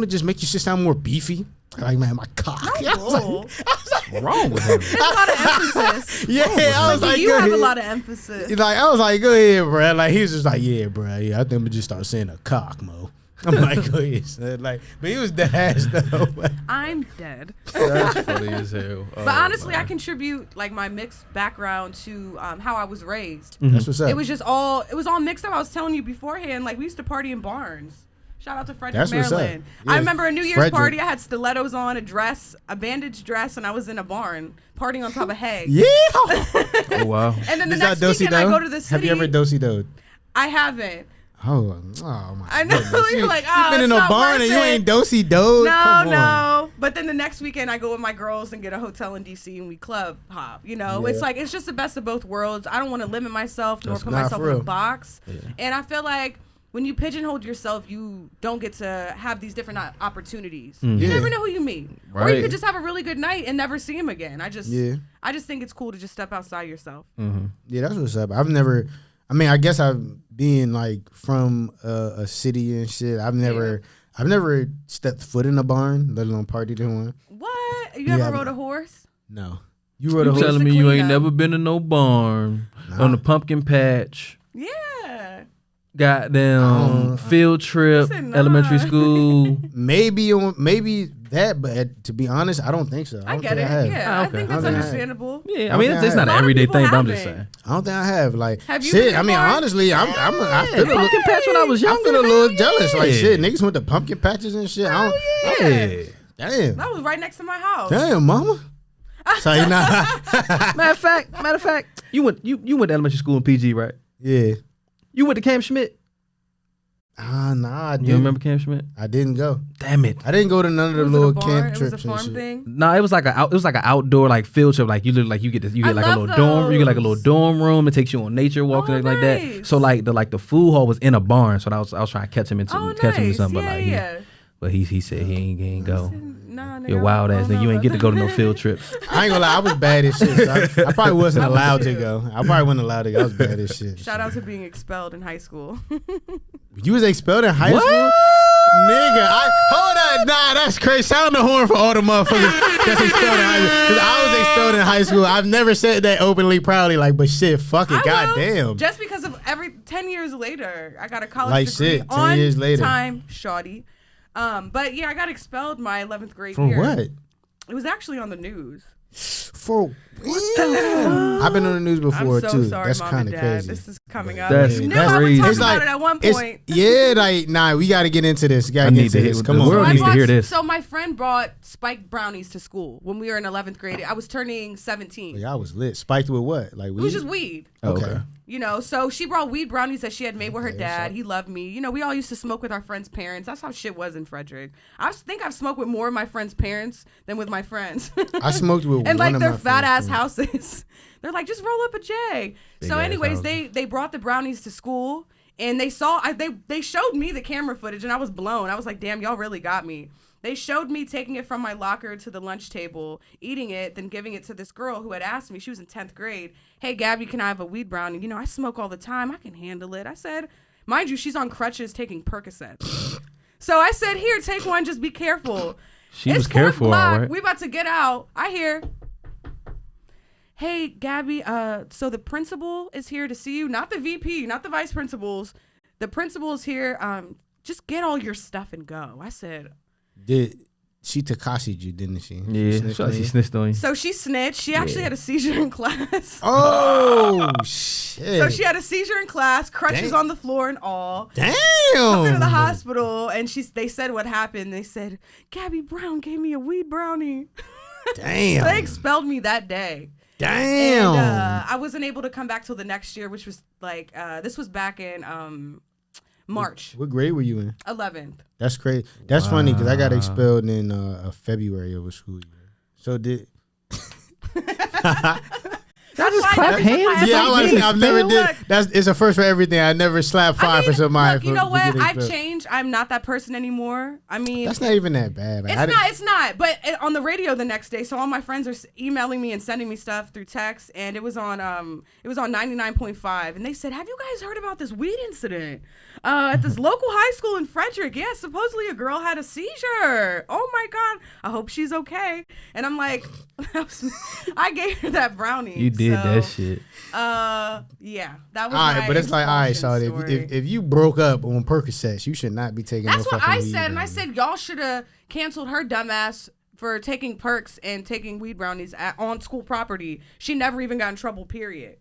just make your shit sound more beefy? Like, man, my cock. I was like, Bull. What's wrong with him? There's a lot of emphasis. yeah, I was like, you go have a ahead. lot of emphasis. Like I was like, go ahead, bro. Like he was just like, yeah, bro. Yeah, I think I'm gonna just start saying a cock, mo. I'm like, go ahead, son. Like, but he was dead ass though. I'm dead. That's funny as hell. But honestly, I contribute like my mixed background to how I was raised. That's what's up. It was all mixed up. I was telling you beforehand, like we used to party in barns. Shout out to Frederick, That's what's up. Maryland. Yeah, I remember a New Year's Frederick. party. I had stilettos on, a bandage dress, and I was in a barn partying on top of hay. yeah. Oh wow. And then the Is that next do-si-do? weekend, I go to the city. Have you ever do-si do? I haven't. Oh my! I know. goodness. You're like, you oh, been in it's a not barn worth and you it. ain't do-si do. No, Come on. no. But then the next weekend, I go with my girls and get a hotel in DC and we club hop. You know, Yeah. it's like it's just the best of both worlds. I don't want to limit myself nor That's put not myself for in a real. box. And I feel like when you pigeonhole yourself, you don't get to have these different opportunities. You Yeah. never know who you meet, or you Right. could just have a really good night and never see him again. I just think it's cool to just step outside yourself. Yeah, that's what's up. I guess I've been like from a city and shit. I've never stepped foot in a barn, let alone partied in one. What? You Yeah, ever rode a horse? No. You rode a You horse? telling the me you queen ain't of- never been to no barn on the pumpkin patch? Yeah. Goddamn field trip, said nah. elementary school. Maybe that, but to be honest, I don't think so. I don't get think it. have. Yeah, I okay. think that's I don't think I have. understandable. Yeah, I mean Okay. it's not A an lot of everyday people thing, but I'm just haven't. saying. I don't think I have. Like, Have you shit. been to I mean, barn? honestly, I feel a little, Pumpkin patch when I was I younger. feel a little jealous. Like, Yeah. shit, niggas went to pumpkin patches and shit. I don't. Yeah. Damn. That was right next to my house. Damn, mama. So you know, Matter of fact, you went to elementary school in PG, right? yeah. You went to Cam Schmidt. Nah, I didn't. You remember Camp Schmidt? I didn't go. Damn it. I didn't go to none of the Was little it a bar? camp It trips was a and farm shit. thing. No, it was like an outdoor like field trip. Like you get I like a love little dorm. You get like a little those. dorm room. It takes you on nature walk and Oh, everything like that. nice. So like the food hall was in a barn. So I was trying to catch him into Oh, catch him to nice. something. Yeah, But he said he ain't go. Nah, nigga, You're wild I ass don't nigga. know You ain't about get to go to no that. field trips. I ain't gonna lie, I was bad as shit. So I probably wasn't I was allowed to too. go. I probably wasn't allowed to go. I was bad as shit. Shout out to being expelled in high school. You was expelled in high What? school? Nigga, hold on. Nah, that's crazy. Sound the horn for all the motherfuckers that's expelled in high school. Because I was expelled in high school. I've never said that openly, proudly. Like, but shit, fuck it. I will, Goddamn. Just because of 10 years later, I got a college Like degree shit, 10 on years later. time, shawty. But yeah, I got expelled my 11th grade For year. what? It was actually on the news. For damn. I've been on the news before I'm so too. sorry, That's Mom kind and of Dad. crazy. This is coming up. That's You know, that's I would crazy. talk It's about like- it at one It's, point. yeah, like nah, we got to get into this. Gotta I get need into to this. hear- Come the on. world So I needs to hear bought- this. So my friend brought spiked brownies to school when we were in 11th grade. I was turning 17. Yeah, I was lit. Spiked with what? Like It weed? was just weed. Okay. You know, so she brought weed brownies that she had made with her Okay, dad. so- He loved me. You know, we all used to smoke with our friends' parents. That's how shit was in Frederick. I think I've smoked with more of my friends' parents than with my friends. I smoked with and one like of their my fat ass friends' houses. They're like, just roll up a J. Big So, ass anyways, houses. they brought the brownies to school and they saw they showed me the camera footage and I was blown. I was like, damn, y'all really got me. They showed me taking it from my locker to the lunch table, eating it, then giving it to this girl who had asked me. She was in 10th grade. Hey, Gabby, can I have a weed brownie? You know, I smoke all the time. I can handle it. I said, mind you, she's on crutches taking Percocets. So I said, here, take one. Just be careful. She It's was 4th careful, all block. right. We about to get out. I hear, hey, Gabby, so the principal is here to see you. Not the VP, not the vice principals. The principal is here. Just get all your stuff and go. I said, Did she Takashi'd you, didn't she? Yeah, snitched on she you? snitched on you. so she snitched. She actually had a seizure in class. Oh shit! So she had a seizure in class, crutches Dang. on the floor and all. Damn. Took her to the hospital, and they said what happened. They said, Gabby Brown gave me a weed brownie. Damn. They expelled me that day. Damn. And I wasn't able to come back till the next year, which was like, this was back in March What grade were you in? 11th. That's crazy. That's funny because I got expelled in February of a school year. So did. That's just why clap every time hands? I- Yeah, I was saying I've never Look, did. It's a first for everything. I never slapped I five for mean, somebody. look, you for- know for what? getting I've expelled. changed. I'm not that person anymore. I mean, That's not even that bad. Like, I didn't- It's not. But on the radio the next day, so all my friends are emailing me and sending me stuff through text, and it was on 99.5, and they said, "Have you guys heard about this weed incident at this local high school in Frederick? Yeah, supposedly a girl had a seizure. Oh my God, I hope she's okay." And I'm like, I gave her that brownie. You did so, that shit. Yeah, that was All right, my but it's like, all right, expulsion Shawty, story. if you broke up on Percocets, you should not be taking That's no what fucking I weed said, and I brownie. said y'all should have canceled her dumbass for taking perks and taking weed brownies on school property. She never even got in trouble. Period.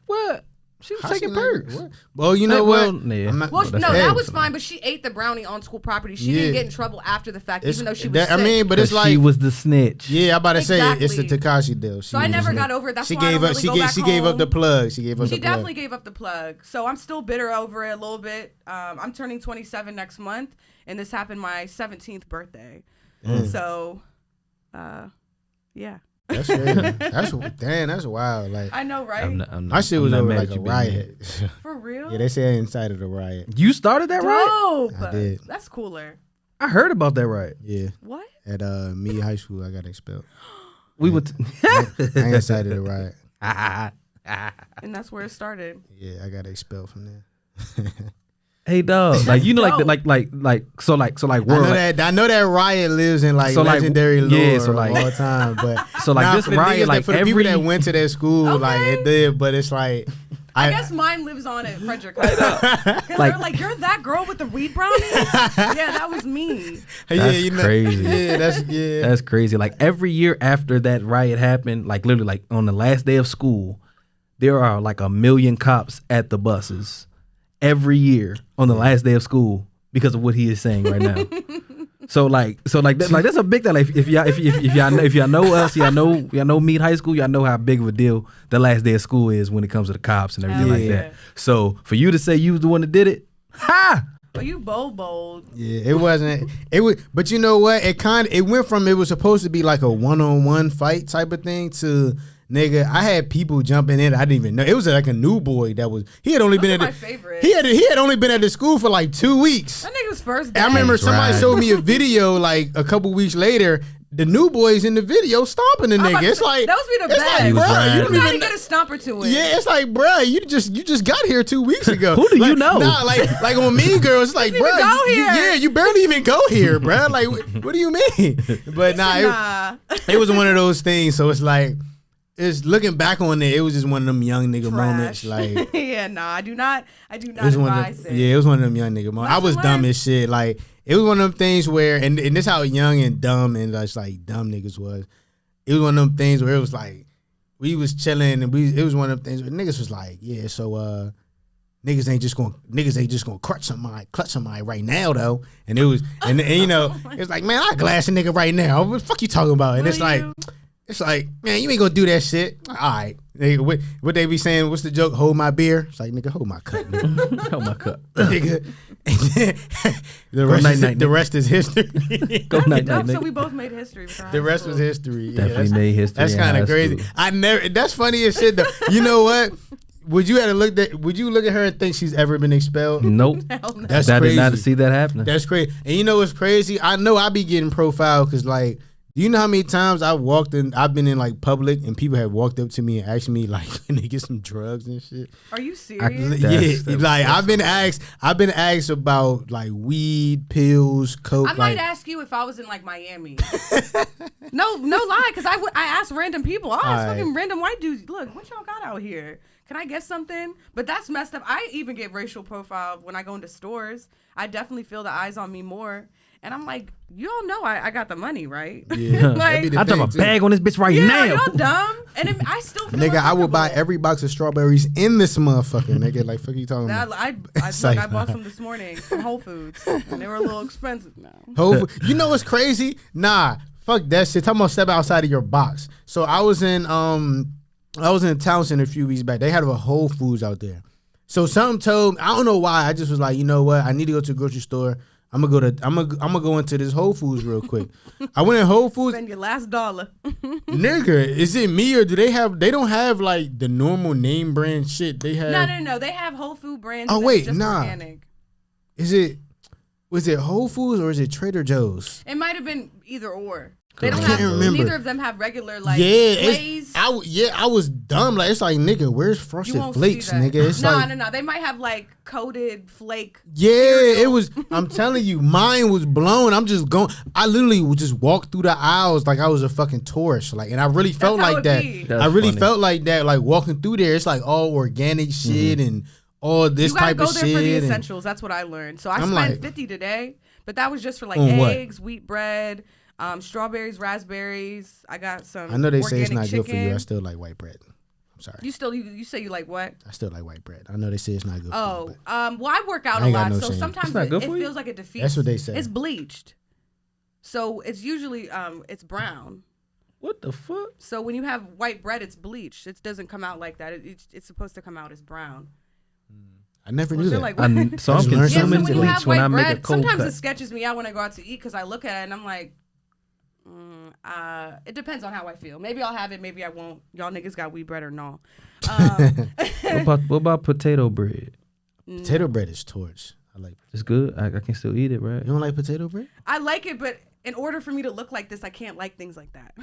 What? She was How she taking not- perks. what? Well, you know Well, what? yeah. I'm not- Well, Well, no, that's that bad. was fine, but she ate the brownie on school property. She Yeah. didn't get in trouble after the fact, It's- even though she was that- sick. I mean, but it's But she like, was the snitch. yeah, I'm about to say it's the Exactly. Takashi deal. So I never got over it. That's she why I gave don't up. really She go gave. back She gave up the home. plug. She gave up She the plug. definitely gave up the plug. So I'm still bitter over it a little bit. I'm turning 27 next month, and this happened my 17th birthday. So, yeah. That's crazy. That's wild. Like I know, right? my shit was I'm not over mad like at a you being riot. For real? Yeah, they say I incited a riot. You started that right? Dope. I did. That's cooler. I heard about that right. Yeah, What? at Meade High School, I got expelled. We would. I incited a riot. And that's where it started. Yeah, I got expelled from there. Hey dog, like you know, dope. so I world. know Like, that. I know that riot lives in like So, like, legendary lore yeah, so, like- of all time. But So, like, this for the riot, niggas like, for the every- people that went to that school, like Okay. it did. But it's like I guess mine lives on at Frederick. Because Like- they're like, you're that girl with the weed brownies? Yeah, that was me. That's crazy. Yeah, That's crazy. Like every year after that riot happened, like literally, like on the last day of school, there are like 1 million cops at the buses every year on the last day of school because of what he is saying right now. So that's a big thing. Like if y'all know us, y'all know Meade High School, y'all know how big of a deal the last day of school is when it comes to the cops and everything like Yeah. that. So for you to say you was the one that did it, Ha! Oh, you bold. Yeah, it wasn't. It was, but you know what? It went from it was supposed to be like a one-on-one fight type of thing to nigga. I had people jumping in. I didn't even know it was like a new boy that was. He had only Those been are at my favorite. he had only been at the school for like 2 weeks. That nigga was first day. I remember somebody Right. showed me a video like a couple weeks later. The new boys in the video stomping the I'm about nigga. to It's say, like that was be the it's best. like, bro, Right. you You don't gotta even. get a stomper to it. Yeah, it's like, bro, you just got here 2 weeks ago. Who do you Like, know? Nah, like on Mean Girls, it's like, bro, even go here. yeah, you barely even go here, bro. Like, what do you mean? But Nah. it was one of those things. So it's like, it's looking back on it, it was just one of them young nigga moments. Like, yeah, nah, I do not it was one of advise them, it. yeah, it was one of them young nigga moments. I was Lesson dumb learned. as shit. Like, it was one of them things where, and this how young and dumb and just like dumb niggas was. It was one of them things where it was like we was chilling and it was one of them things where niggas was like, yeah, so niggas ain't just gonna clutch somebody right now though. And it was and you know, it was like, man, I glass a nigga right now. What the fuck you talking about? And Will it's like you? it's like, man, you ain't gonna do that shit. All right. What they be saying, what's the joke? Hold my beer. It's like, nigga, hold my cup, nigga. Oh my god. Nigga. night, The rest is history. Go night night, So nigga. we both made history. with our The high rest school. was history. Definitely made history. That's in kind high of crazy. school. That's funny as shit though. You know what? Would you look at her and think she's ever been expelled? Nope. Hell no. That's I crazy. did not see that happening. That's crazy. And you know what's crazy? I know I be getting profiled because like, do you know how many times I've been in like public and people have walked up to me and asked me like, can they get some drugs and shit? Are you serious? I've been asked about like weed, pills, coke. I might ask you if I was in like Miami. no lie, because I asked random people. Oh, it's Alright. fucking random white dudes. Look, what y'all got out here? Can I get something? But that's messed up. I even get racial profile when I go into stores. I definitely feel the eyes on me more. And I'm like, you all know I got the money, right? Yeah, like, that'd be the I throw my thing, too. bag on this bitch right yeah, now. y'all dumb. And if, I still feel Nigga, I will buy uncomfortable. every box of strawberries in this motherfucker. Nigga, like fuck you talking That, about? I It's look, like- I bought some this morning from Whole Foods, and they were a little expensive now. You know what's crazy? Nah, fuck that shit. Talking about step outside of your box. So I was in Townsend a few weeks back. They had a Whole Foods out there. So something told me, I don't know why. I just was like, you know what? I need to go to the grocery store. I'm gonna go into this Whole Foods real quick. I went in Whole Foods. Spend your last dollar. Nigga, is it me or they don't have like the normal name brand shit? They have No. They have Whole Food brands. Oh, that's wait, just nah. Organic. Was it Whole Foods or is it Trader Joe's? It might have been either or. They don't I can't have. remember. Neither of them have regular like Yeah, Lay's. I was dumb. Like it's like, nigga, where's You Frosted won't Flakes, see that. nigga? It's like, No. They might have like coated flake. yeah, cereal. it was. I'm telling you, mine was blown. I'm just going. I literally would just walk through the aisles like I was a fucking tourist. Like, and I really felt how like it that. be. That's I really funny. felt like that. Like walking through there, it's like all organic shit and all this You gotta type go of there shit. for the and- essentials. That's what I learned. So I I'm spent like- $50 today, but that was just for like On what? eggs, wheat bread, strawberries, raspberries. I got some. I know they say it's not organic good for you. I chicken. still like white bread. I'm sorry. You say you like what? I still like white bread. I know they say it's not good for Oh, you. But well, I work out I a ain't got lot, no so shame. sometimes It's not it, good it for you? feels like it defeats. That's what they say. It's bleached, so it's usually it's brown. What the fuck? So when you have white bread, it's bleached. It doesn't come out like that. It's supposed to come out as brown. I never Well, knew they're that. like, So I'm Just learned yeah, so consuming when you bleach have when white I make a bread, cold sometimes cut. it sketches me out when I go out to eat because I look at it and I'm like, it depends on how I feel. Maybe I'll have it, maybe I won't. Y'all niggas got wheat bread or no? What about potato bread? Potato bread is torch. I like. It's good. I can still eat it, right? You don't like potato bread? I like it, but in order for me to look like this, I can't like things like that.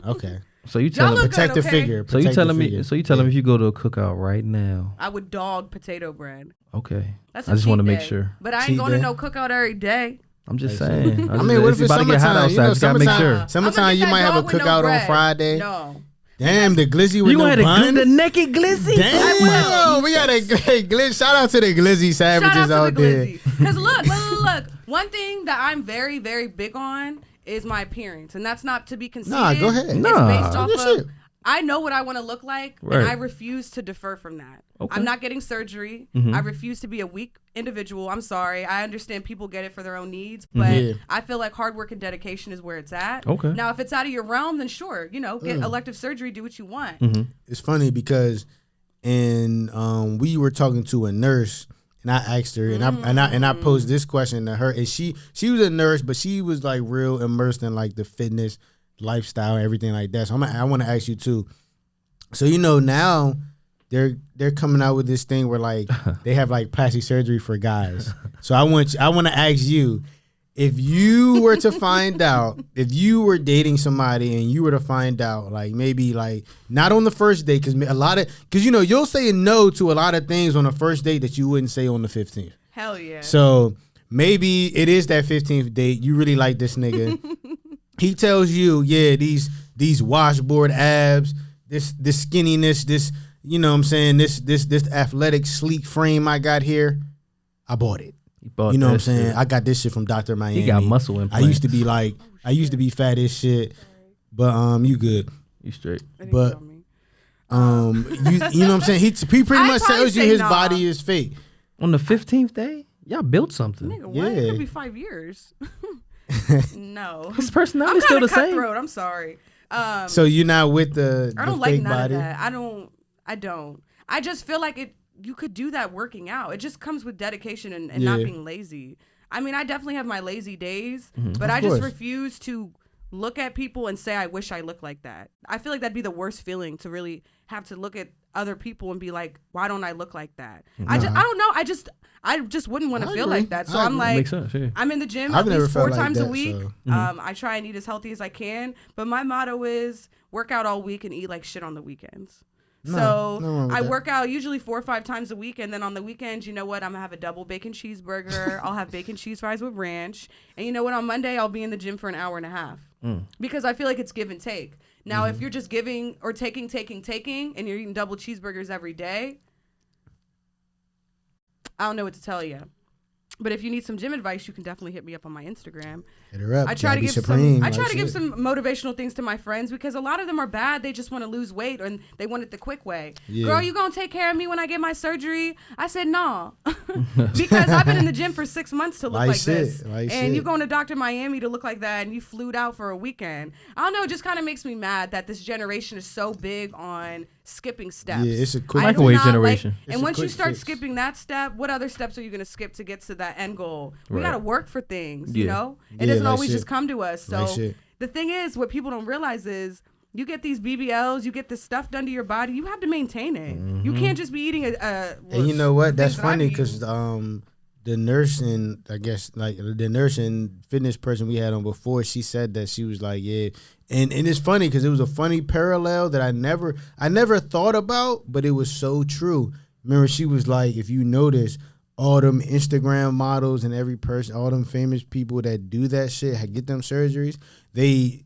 Okay. So you Y'all telling look Protect good, the okay? figure. so you protect telling the me figure. so you telling me if you go to a cookout right now? I would dog potato bread. Okay. That's I a just want to cheat make day. sure. But I ain't Cheat going to day? no cookout every day. I'm just I see. saying. I mean, what if it's about to get hot summertime? outside? You know, Just gotta make summertime. sure. Summertime, I'ma you get might that have a dog with no cookout on bread. Friday. No. Damn, the glizzy with You no gonna have bun. the naked glizzy? Damn, we got a great glizzy. Shout out to the glizzy Shout out savages to out the there. glizzy. Because look. One thing that I'm very, very big on is my appearance. And that's not to be conceited. Nah, go ahead. It's Nah. based off Good of, shit. I know what I want to look like, Right. and I refuse to defer from that. Okay. I'm not getting surgery. Mm-hmm. I refuse to be a weak individual. I'm sorry. I understand people get it for their own needs, but Mm-hmm. Yeah. I feel like hard work and dedication is where it's at. Okay. Now, if it's out of your realm, then sure, get Mm. elective surgery, do what you want. It's funny because we were talking to a nurse and I asked her, and I posed this question to her, and she was a nurse, but she was like real immersed in like the fitness lifestyle and everything like that. So I want to ask you too. So now they're coming out with this thing where like they have like plastic surgery for guys. So I want to ask you, if you were to find out, if you were dating somebody and you were to find out, like maybe like not on the first date, because you'll say no to a lot of things on the first date that you wouldn't say on the 15th. Hell yeah. So maybe it is that 15th date. You really like this nigga. He tells you, yeah, these washboard abs, this skinniness, this, you know what I'm saying, this athletic sleek frame I got here, I bought it. You know what I'm saying? Shit. I got this shit from Dr. Miami. He got muscle implant. I used to be fat as shit, but you good. You straight. But you know what I'm saying? He pretty much tells you his body is fake. On the 15th day, y'all built something. Nigga, what? Yeah. It could be 5 years. No. His personality I'm still the same. cutthroat. I'm sorry. So you're not with the I don't fake like none body? of that. I don't. I just feel like you could do that working out. It just comes with dedication and not being lazy. I mean, I definitely have my lazy days, but I just refuse to look at people and say, I wish I looked like that. I feel like that'd be the worst feeling, to really have to look at other people and be like, why don't I look like that? I don't know. I just wouldn't want to feel like that. So I'm like, Makes sense, yeah. I'm in the gym I've at never least felt 4 like times a that, week. so. I try and eat as healthy as I can, but my motto is work out all week and eat like shit on the weekends. So I work out usually 4 or 5 times a week, and then on the weekends, you know what? I'm gonna have a double bacon cheeseburger. I'll have bacon cheese fries with ranch, and you know what? On Monday, I'll be in the gym for an hour and a half because I feel like it's give and take. Now, if you're just giving or taking, and you're eating double cheeseburgers every day, I don't know what to tell you. But if you need some gym advice, you can definitely hit me up on my Instagram. Hit her up. I try to give Supreme, some motivational things to my friends, because a lot of them are bad. They just want to lose weight and they want it the quick way. Yeah. Girl, you gonna take care of me when I get my surgery? I said no, because I've been in the gym for 6 months to look like this, and you going to Dr. Miami to look like that, and you flew out for a weekend. I don't know. It just kind of makes me mad that this generation is so big on skipping steps. Yeah, it's a quick microwave generation. And once you start skipping that step, what other steps are you gonna skip to get to that end goal? We gotta work for things, you know. It doesn't always just come to us. So the thing is, what people don't realize is, you get these BBLs, you get this stuff done to your body, you have to maintain it. You can't just be eating and you know what? That's funny, because the nurse and I guess like the nurse and fitness person we had on before, she said that she was like, yeah. And it's funny because it was a funny parallel that I never thought about, but it was so true. Remember, she was like, if you notice, all them Instagram models and every person, all them famous people that do that shit, get them surgeries, they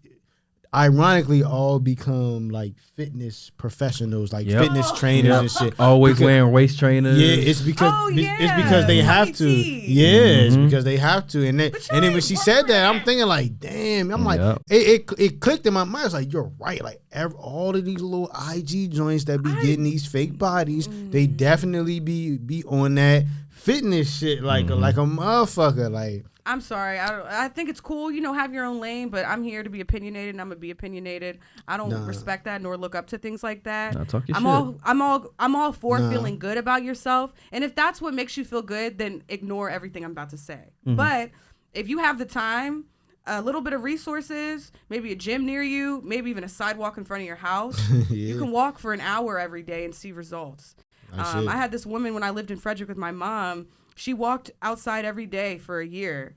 ironically all become like fitness professionals, like fitness trainers and shit. Always wearing waist trainers. Yeah, it's because they have to. Yeah, it's because they have to. And then when she said that, I'm thinking like, damn. I'm like, it clicked in my mind. It's like, you're right. Like all of these little IG joints that be getting these fake bodies, they definitely be on that fitness shit like a motherfucker. Like, I'm sorry. I think it's cool, have your own lane, but I'm here to be opinionated, and I'm gonna be opinionated. I don't respect that nor look up to things like that. Talk your shit. I'm all for feeling good about yourself, and if that's what makes you feel good, then ignore everything I'm about to say. But if you have the time, a little bit of resources, maybe a gym near you, maybe even a sidewalk in front of your house, you can walk for an hour every day and see results. I had this woman when I lived in Frederick with my mom. She walked outside every day for a year,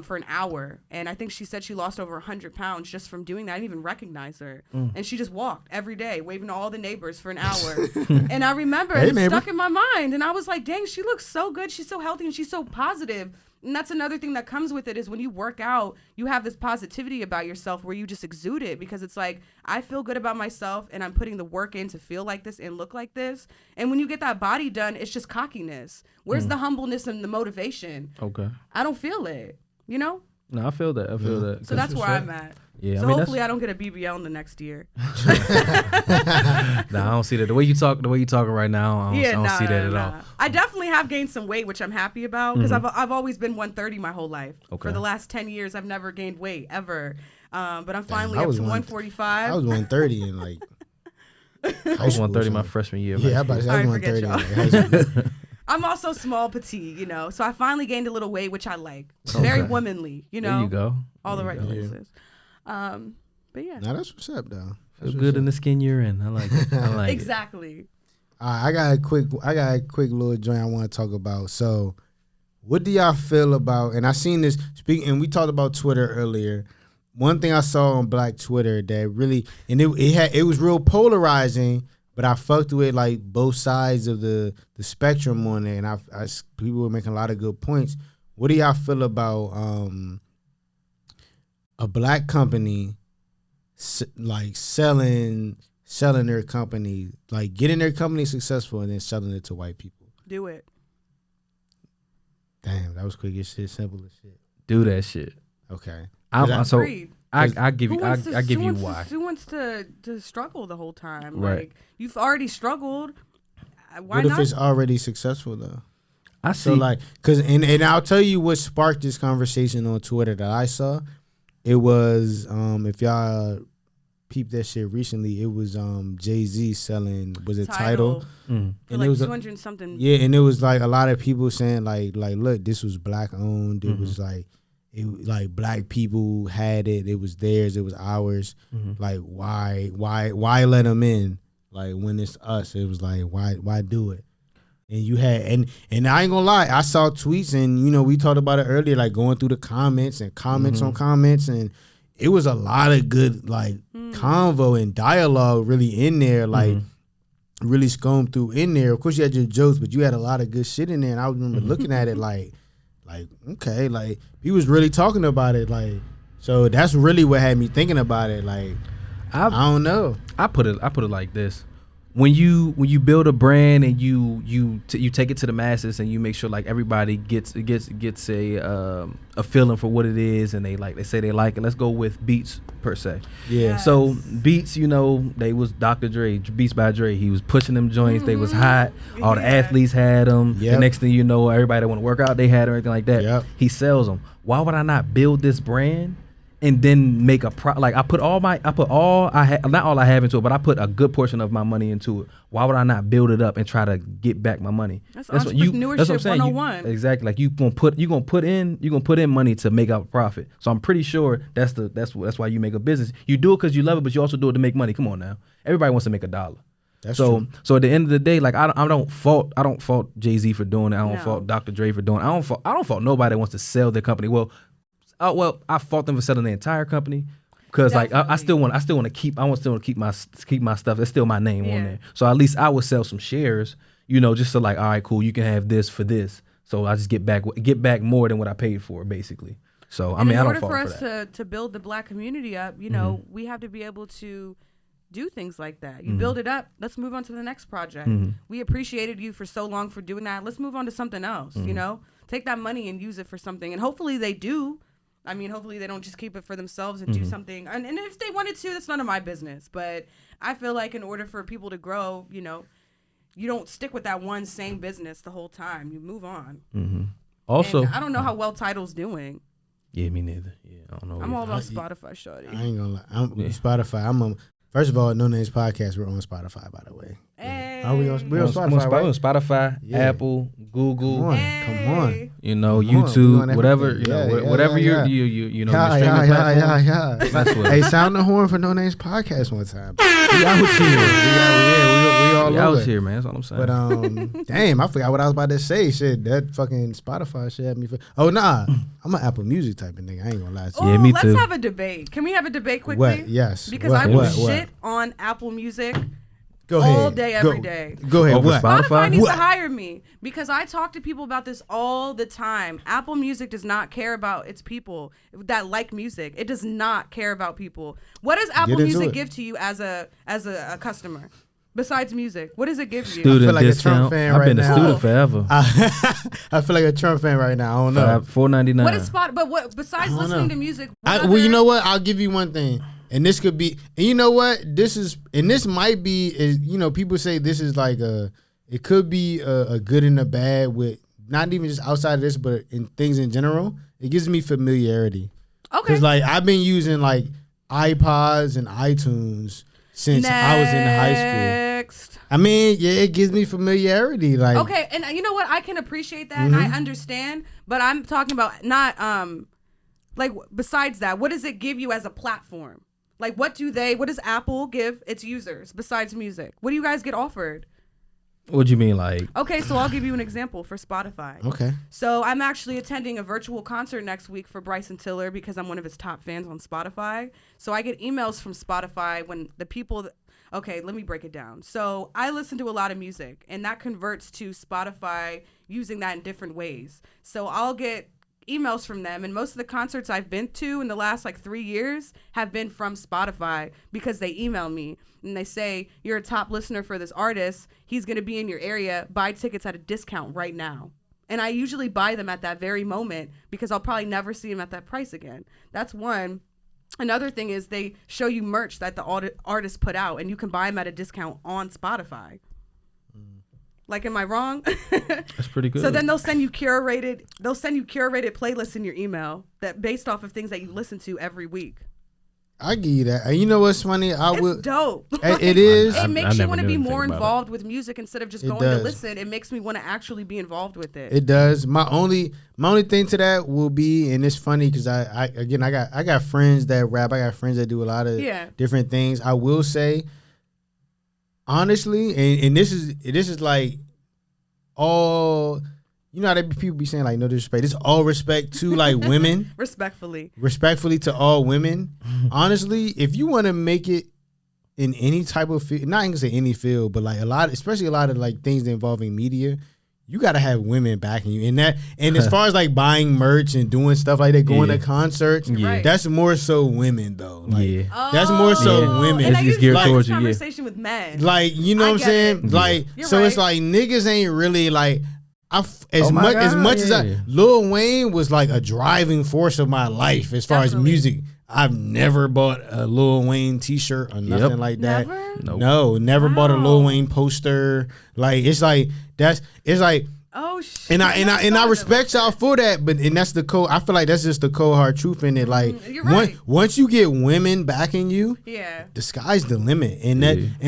for an hour. And I think she said she lost over 100 pounds just from doing that. I didn't even recognize her. And she just walked every day, waving to all the neighbors for an hour. And I remember it stuck in my mind. And I was like, dang, she looks so good. She's so healthy and she's so positive. And that's another thing that comes with it, is when you work out, you have this positivity about yourself where you just exude it, because it's like, I feel good about myself and I'm putting the work in to feel like this and look like this. And when you get that body done, it's just cockiness. Where's the humbleness and the motivation? Okay. I don't feel it, No, I feel that. I feel that. So that's where I'm at. Yeah, so hopefully I don't get a BBL in the next year. Nah, I don't see that. The way you talking right now, I don't see that at all. I definitely have gained some weight, which I'm happy about, because I've always been 130 my whole life. Okay. For the last 10 years, I've never gained weight ever. But I'm finally up to 145. I was 130 in like I was 130 my freshman year. Yeah, I was 130 in high school. I'm also small, petite, you know. So I finally gained a little weight, which I like. Very womanly, you know. There you go. All the There right you go. places. But yeah. Now that's what's up, though. Feel good in the skin you're in. I like it. I like it. Exactly. All right, I got a quick little joint I want to talk about. So, what do y'all feel about? And I seen this and we talked about Twitter earlier. One thing I saw on Black Twitter that really, and it was real polarizing, but I fucked with like both sides of the spectrum on it, and I people were making a lot of good points. What do y'all feel about a black company like selling their company, like getting their company successful and then selling it to white people? Do it. Damn, that was quick as shit, simple as shit. Do that shit. Okay. Agreed. I give you why. Who wants to struggle the whole time? Right. Like, you've already struggled. Why what not? if it's already successful though? I see. So like, and I'll tell you what sparked this conversation on Twitter that I saw. It was if y'all peeped that shit recently, it was Jay-Z selling, was it Tidal? For And like it was 200 and something. yeah, and it was like a lot of people saying like look, this was black owned. It was like black people had it. It was theirs. It was ours. Like why let them in? Like when it's us, it was like why do it? And you had and I ain't gonna lie, I saw tweets and you know we talked about it earlier, like going through the comments and comments on comments, and it was a lot of good like convo and dialogue really in there, like really scomed through in there. Of course you had your jokes, but you had a lot of good shit in there, and I remember looking at it like okay, like he was really talking about it, like so that's really what had me thinking about it. Like I don't know. I put it like this: when you build a brand and you take it to the masses and you make sure like everybody gets a feeling for what it is, and they say they like it. Let's go with Beats per se. Yeah. Yes. So Beats, you know, they was Dr. Dre, Beats by Dre. He was pushing them joints. They was hot. All the athletes had them. Yep. The next thing you know, everybody that want to work out, they had or anything like that. Yep. He sells them. Why would I not build this brand and then make a like I put all I have, not all I have into it, but I put a good portion of my money into it. Why would I not build it up and try to get back my money? That's what entrepreneurship that's what I'm saying. 101. Exactly. Like you gonna put in money to make out profit. So I'm pretty sure that's why you make a business. You do it because you love it, but you also do it to make money. Come on now. Everybody wants to make $1. That's so true. so at the end of the day, like I don't fault Jay-Z for doing it. I don't No. fault Dr. Dre for doing it. I don't fault nobody that wants to sell their company. Well, I fault them for selling the entire company because like I still want to keep my stuff. It's still my name on there. So at least I would sell some shares, you know, just so like, all right, cool, you can have this for this. So I just get back more than what I paid for, basically. So I mean, I don't fault for that. In order for us to build the black community up, you know, we have to be able to do things like that. You build it up. Let's move on to the next project. We appreciated you for so long for doing that. Let's move on to something else. You know, take that money and use it for something. And hopefully they do. I mean, hopefully they don't just keep it for themselves and do something. And if they wanted to, that's none of my business. But I feel like in order for people to grow, you know, you don't stick with that one same business the whole time. You move on. Also, And I don't know how well Tidal's doing. yeah, me neither. Yeah, I don't know. I'm all about Spotify, shorty. I ain't gonna lie. Spotify. First of all, No Names Podcast. We're on Spotify, by the way. Hey. Are we on Spotify? Right? Spotify, Yeah. Apple, Google. Come on. You know, Come on, we on YouTube, whatever, everything. you know, Yeah, whatever yeah. you know, Yeah, your streaming platforms. yeah. That's what. Hey, sound the horn for No Names Podcast one time. We out here. We all We over. out here, man. That's all I'm saying. But damn, I forgot what I was about to say. Shit, that fucking Spotify shit had me. Oh nah, I'm an Apple Music type of nigga. I ain't gonna lie to you. Yeah, me let's too. have a debate. Can we have a debate quickly? What? Yes. Because What? I will What? shit on Apple Music Go all ahead. day, every day. Go ahead. Over What? Spotify? Spotify needs What? to hire me because I talk to people about this all the time. Apple Music does not care about its people that like music. It does not care about people. What does Apple into Music it. give to you as a customer besides music? What does it give you? Student like a Trump discount. fan I've right been a now. student forever. I feel like a Trump fan right now. I don't know. $4.99. What is Spot? But what besides don't listening know. to music? Well, you know what? I'll give you one thing, and this could be, and you know what? This might be, is you know, people say this is like it could be a good and a bad with not even just outside of this, but in things in general. It gives me familiarity. Okay. Because like I've been using like iPods and iTunes since I was in high school. mixed. I mean, yeah, it gives me familiarity. Like, Okay, and you know what? I can appreciate that, and I understand. But I'm talking about not like besides that, what does it give you as a platform? Like, what does Apple give its users besides music? What do you guys get offered? What do you mean, like? Okay, so I'll give you an example for Spotify. okay. So I'm actually attending a virtual concert next week for Bryson Tiller because I'm one of his top fans on Spotify. So I get emails from Spotify when the people. Okay, let me break it down. So I listen to a lot of music, and that converts to Spotify using that in different ways. So I'll get emails from them, and most of the concerts I've been to in the last like 3 years have been from Spotify because they email me and they say, you're a top listener for this artist, he's going to be in your area, buy tickets at a discount right now. And I usually buy them at that very moment because I'll probably never see him at that price again. That's one. Another thing is they show you merch that the artist put out, and you can buy them at a discount on Spotify. Like, am I wrong? That's pretty good. So then they'll send you curated playlists in your email that based off of things that you listen to every week. I give you that. And you know what's funny? It's dope. It is. It makes you never want to knew be anything more about involved with music instead of just It going does. to listen. It makes me want to actually be involved with it. It does. My only thing to that will be, and it's funny because I got friends that rap. I got friends that do a lot of different things. I will say, honestly, and this is like all, you know how people be saying like no disrespect. It's all respect to like women. Respectfully to all women. Honestly, if you want to make it in any type of field, not gonna say any field, but like especially a lot of like things involving media, you gotta have women backing you in that. And as far as like buying merch and doing stuff like that, going to concerts, that's more so women though. Like, that's more so women. And I It's just usually geared have towards this you, conversation with men. Like, you know I what I'm get saying? it. Like, You're so it's right. like niggas ain't really like. As Oh my much God, as I, Lil Wayne was like a driving force of my life as far as music. I've never bought a Lil Wayne t-shirt or nothing like that. Never? Nope. No, never bought a Lil Wayne poster. Like, it's like Oh shit. and I respect y'all for that, but that's the cold. I feel like that's just the cold hard truth in it. Like, You're right. once you get women backing you, the sky's the limit, and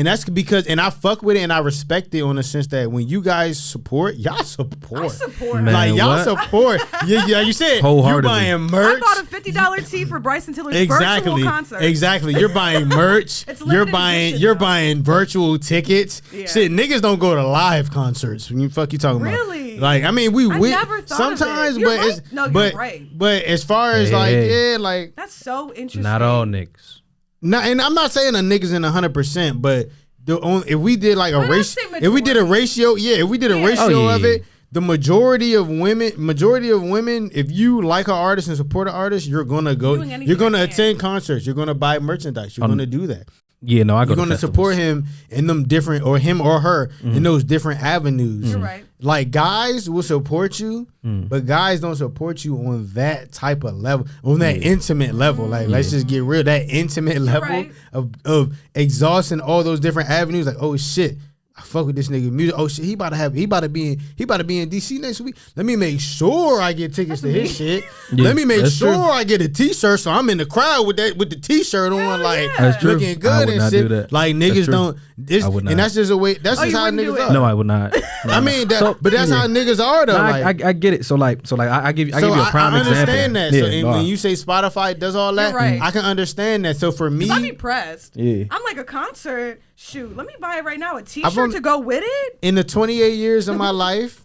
that's because, and I fuck with it and I respect it on the sense that when you guys support, y'all support. I support. Man, Like, y'all what? support. Yeah, you said you're Wholeheartedly. buying I merch. bought a $50 tee for Bryson Tiller's virtual concert. Exactly. You're buying merch. It's you're limited buying edition, you're though. buying virtual tickets. Yeah. Shit, niggas don't go to live concerts. When you talking Really? about? Like, I mean, we never thought of sometimes, it. You're but right. it's No, you're but right. but as far as like That's so interesting. Not all niggas. and I'm not saying a niggas in 100%, but if we did like a Why not ratio, say if we did a ratio, if we did a ratio of it. The majority of women, if you like an artist and support an artist, you're gonna go. Doing anything You're gonna they can. attend concerts. You're gonna buy merchandise. You're gonna do that. Yeah, no, I go You're to gonna festivals. support him in them different, or him or her in those different avenues. You're right. Like, guys will support you, but guys don't support you on that type of level, on that intimate level. Like, let's just get real. That intimate level right. of exhausting all those different avenues. Like, oh shit, I fuck with this nigga music. Oh shit, he about to be in DC next week. Let me make sure I get tickets to his shit. Yeah, Let me make that's sure true. I get a t-shirt so I'm in the crowd with the t-shirt on, like That's true. looking I good would and not shit. do that. Like, That's niggas true. don't. I would not. And that's just a way. That's Oh, just you how wouldn't do niggas it? are. No, I would not. I mean, but that's how niggas are though. No, like, I get it. So like I give you a prime I example. understand that. Yeah, So and no, when you say Spotify does all that, You're right. I can understand that. So for me, I'm impressed. Yeah. I'm like, a concert. Shoot, let me buy it right now. A I've t-shirt only- to go with it. in the 28 years of my life,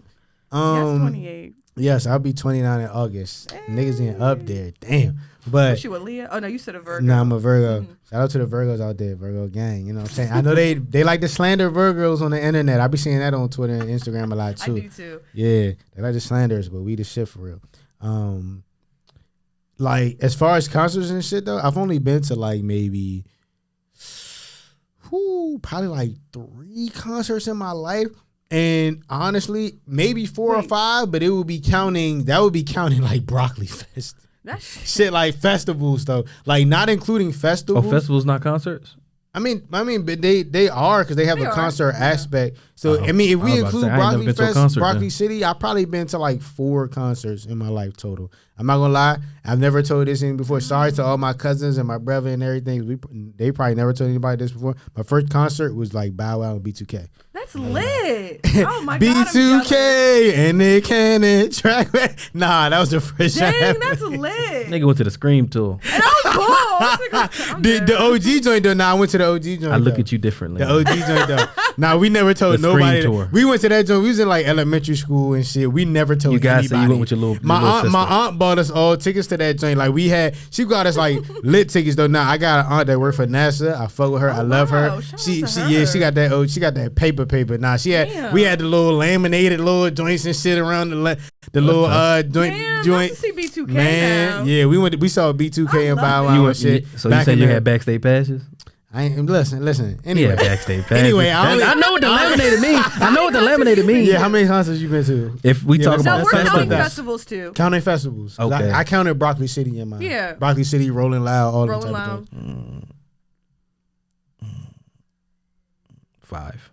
Yes, 28. yes, I'll be 29 in August. Niggas ain't up there, damn. But Was you a Leah? Oh no, you said a Virgo. nah, I'm a Virgo. Shout out to the Virgos out there, Virgo gang. You know what I'm saying? I know they like to slander Virgos on the internet. I be seeing that on Twitter and Instagram a lot I too. do too. Yeah, they like to slander us, but we the shit for real. Like, as far as concerts and shit though, I've only been to like maybe, probably like 3 concerts in my life. And honestly, maybe 4 or 5, but that would be counting like Broccoli Fest. That's Shit like festivals though. Like, not including festivals. Oh, festivals, not concerts. but they are because they have They a are, concert yeah. aspect. So I mean, if I we was about to include say, I ain't never Broccoli been to a Fest, concert, Broccoli then. City, I've probably been to like 4 concerts in my life total. I'm not gonna lie, I've never told this in before. Sorry to all my cousins and my brother and everything. They probably never told anybody this before. My first concert was like Bow Wow and B2K. That's lit. Oh my god. I'm B2K and they can't track back. Nah, that was the first jealous. time. Dang, that's lit. Nigga went to the Scream tour. And I was cool. I was like, I'm The good. OG joint though. Nah, I went to the OG joint. I look though. at you differently. The OG joint though. Nah, we never told The Scream nobody. tour. We went to that joint. We was in like elementary school and shit. We never told You guys anybody. said you went with your little my sister. aunt bought us all tickets to that joint. Like she got us like lit tickets though. Now I got an aunt that worked for NASA. I fuck with her. I love wow. her. Shout She out to yeah, her. she got that paper. Nah, we had the little laminated little joints and shit around the little joint. Damn, nice to see B2K Man, now. yeah, we saw B2K and Bow Wow You and shit. so you said you had backstage passes? I ain't listen. Yeah, Anyway, backstage passes. Anyway, I know what the laminated means. I know what the laminated means. yeah, how many concerts you been to? If we talk let's No, about we're Festivals. counting festivals, festivals too. Counting festivals. 'Cause Okay. I counted Broccoli City in mine. Yeah. Broccoli City, Rolling Loud, all Rolling them type of Loud. things. 5.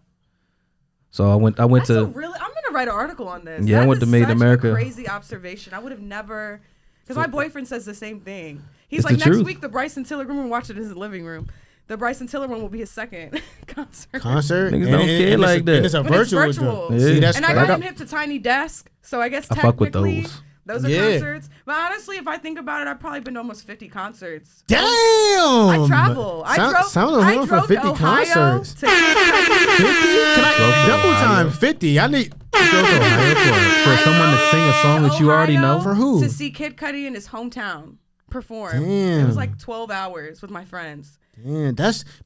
So I went That's to I'm gonna write an article on this. Yeah, I That went is to Made in such America. A crazy observation. I would have never, because my boyfriend says the same thing. He's It's like, the next truth. week the Bryson Tiller room. We're watching it in his living room. The Bryson Tiller one will be his second concert. Concert. Niggas don't care it's like that. And it's a But it's virtual. virtual. joint. Yeah. See, that's And I crazy. got him hip to Tiny Desk, so I guess I fuck with technically those. are Yeah. concerts. But honestly, if I think about it, I've probably been to almost 50 concerts. Damn. I travel. I drove. Sound I alone drove for 50 to Ohio concerts. to 50? Can I Drove to double Ohio. time 50? I need for someone to sing a song that you already know. For who? To see Kid Cudi in his hometown perform. It Damn. was like 12 hours with my friends. Man,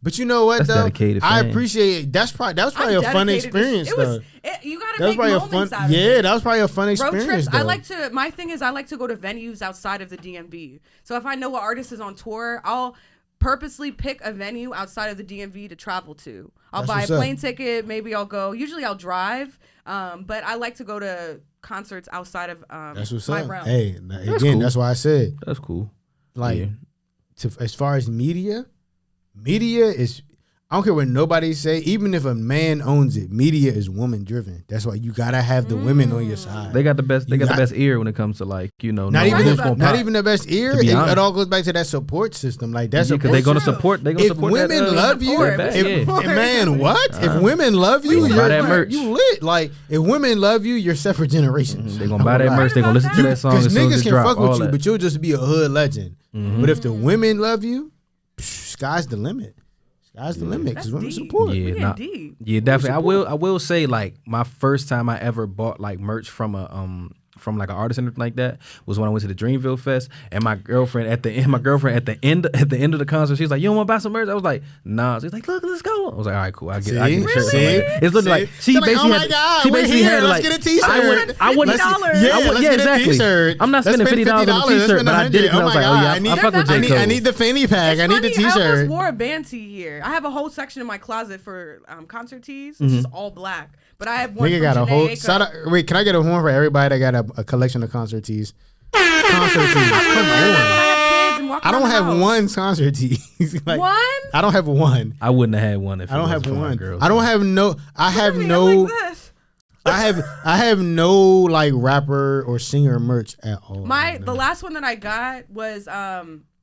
but you know what That's though? dedicated I fan. appreciate it. That was probably I'm a fun dedicated to- experience It though. was. You gotta That was make probably a moments fun. out of Yeah, it. that was probably a fun Road experience. trips. Though. I like to. My thing is, I like to go to venues outside of the DMV. So if I know an artist is on tour, I'll purposely pick a venue outside of the DMV to travel to. I'll That's buy a what's up. plane ticket. Maybe I'll go. Usually I'll drive. But I like to go to concerts outside of That's what's my up. realm. Hey, That's again, cool. that's why I said That's cool. like Yeah. as far as media is. I don't care what nobody say. Even if a man owns it, media is woman driven. That's why you gotta have the women on your side. They got the best. They You got got- the best ear when it comes to like not knowing even who's about gonna that. not pop. even the best ear. To be It honest. all goes back to that support system. Like that's because they're gonna true. support. They gonna if support women that, love you, support, that if, bag, yeah. man, what? If women love you, We you're buy that merch. You lit. Like if women love you, you're separate generations. They gonna buy that merch. They gonna listen to that song Because as soon as niggas it can drop. fuck with all you, that. but you'll just be a hood legend. Mm-hmm. But if the women love you, sky's the limit. Sky's the limit because That's women deep. support. Yeah, We getting nah. deep. Yeah, definitely. I will say like my first time I ever bought like merch from a from like an artist and everything like that was when I went to the Dreamville Fest, and my girlfriend at the end of the concert, she's like, "You don't want to buy some merch?" I was like, "Nah." She's like, "Look, let's go." I was like, "All right, cool. I get a shirt." See? Like that. It's literally like she She's like, basically "Oh my had, God, she we're basically here. had Let's like get a t-shirt. I wouldn't. $50. Yeah, let's get a t-shirt. I'm not Let's spending spend $50 on a $50. Let's t-shirt, spend but I did it because I was like, "Oh $100. yeah, I fuck with J. Cole." I need the fanny pack. I need the Funny, I almost t-shirt. wore a band tee here. I have a whole section in my closet for concert tees. It's Mm-hmm. just all black. But I have one Nigga from got a whole. Janae Shout out, wait, can I get a horn for everybody that got a collection of concert tees? Concert tees. Come on. I don't have one concert tee. Like, One? I don't have one. I wouldn't have had one if I don't it have wasn't for my one. girls. I don't have no. I have I'm no. like this. I have no like rapper or singer merch at all. The last one that I got was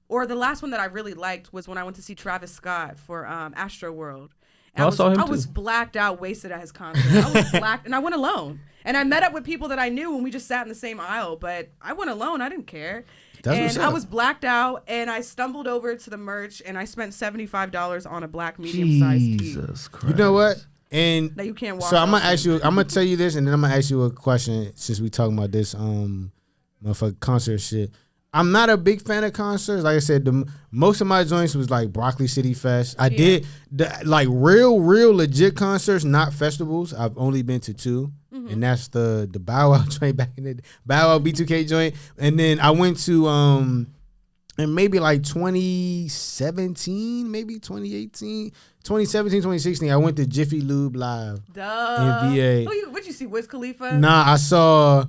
or the last one that I really liked was when I went to see Travis Scott for Astro World. And I saw him I was too. blacked out, wasted at his concert. I was blacked, and I went alone. And I met up with people that I knew, and we just sat in the same aisle. But I went alone. I didn't care. That's what's and I up. was blacked out, and I stumbled over to the merch, and I spent $75 on a black medium-sized tee Jesus Christ. You know what? And that you can't walk. so I'm off gonna ask in. you. I'm gonna tell you this, and then I'm gonna ask you a question. Since we talking about this, motherfucker concert shit. I'm not a big fan of concerts. Like I said, most of my joints was like Broccoli City Fest. I did like real legit concerts, not festivals. I've only been to 2, and that's the Bow Wow joint back in the Bow Wow B2K joint, and then I went to and maybe like 2017, maybe 2018, 2017, 2016. I went to Jiffy Lube Live. Duh. in VA. What'd you see, Wiz Khalifa? Nah, I saw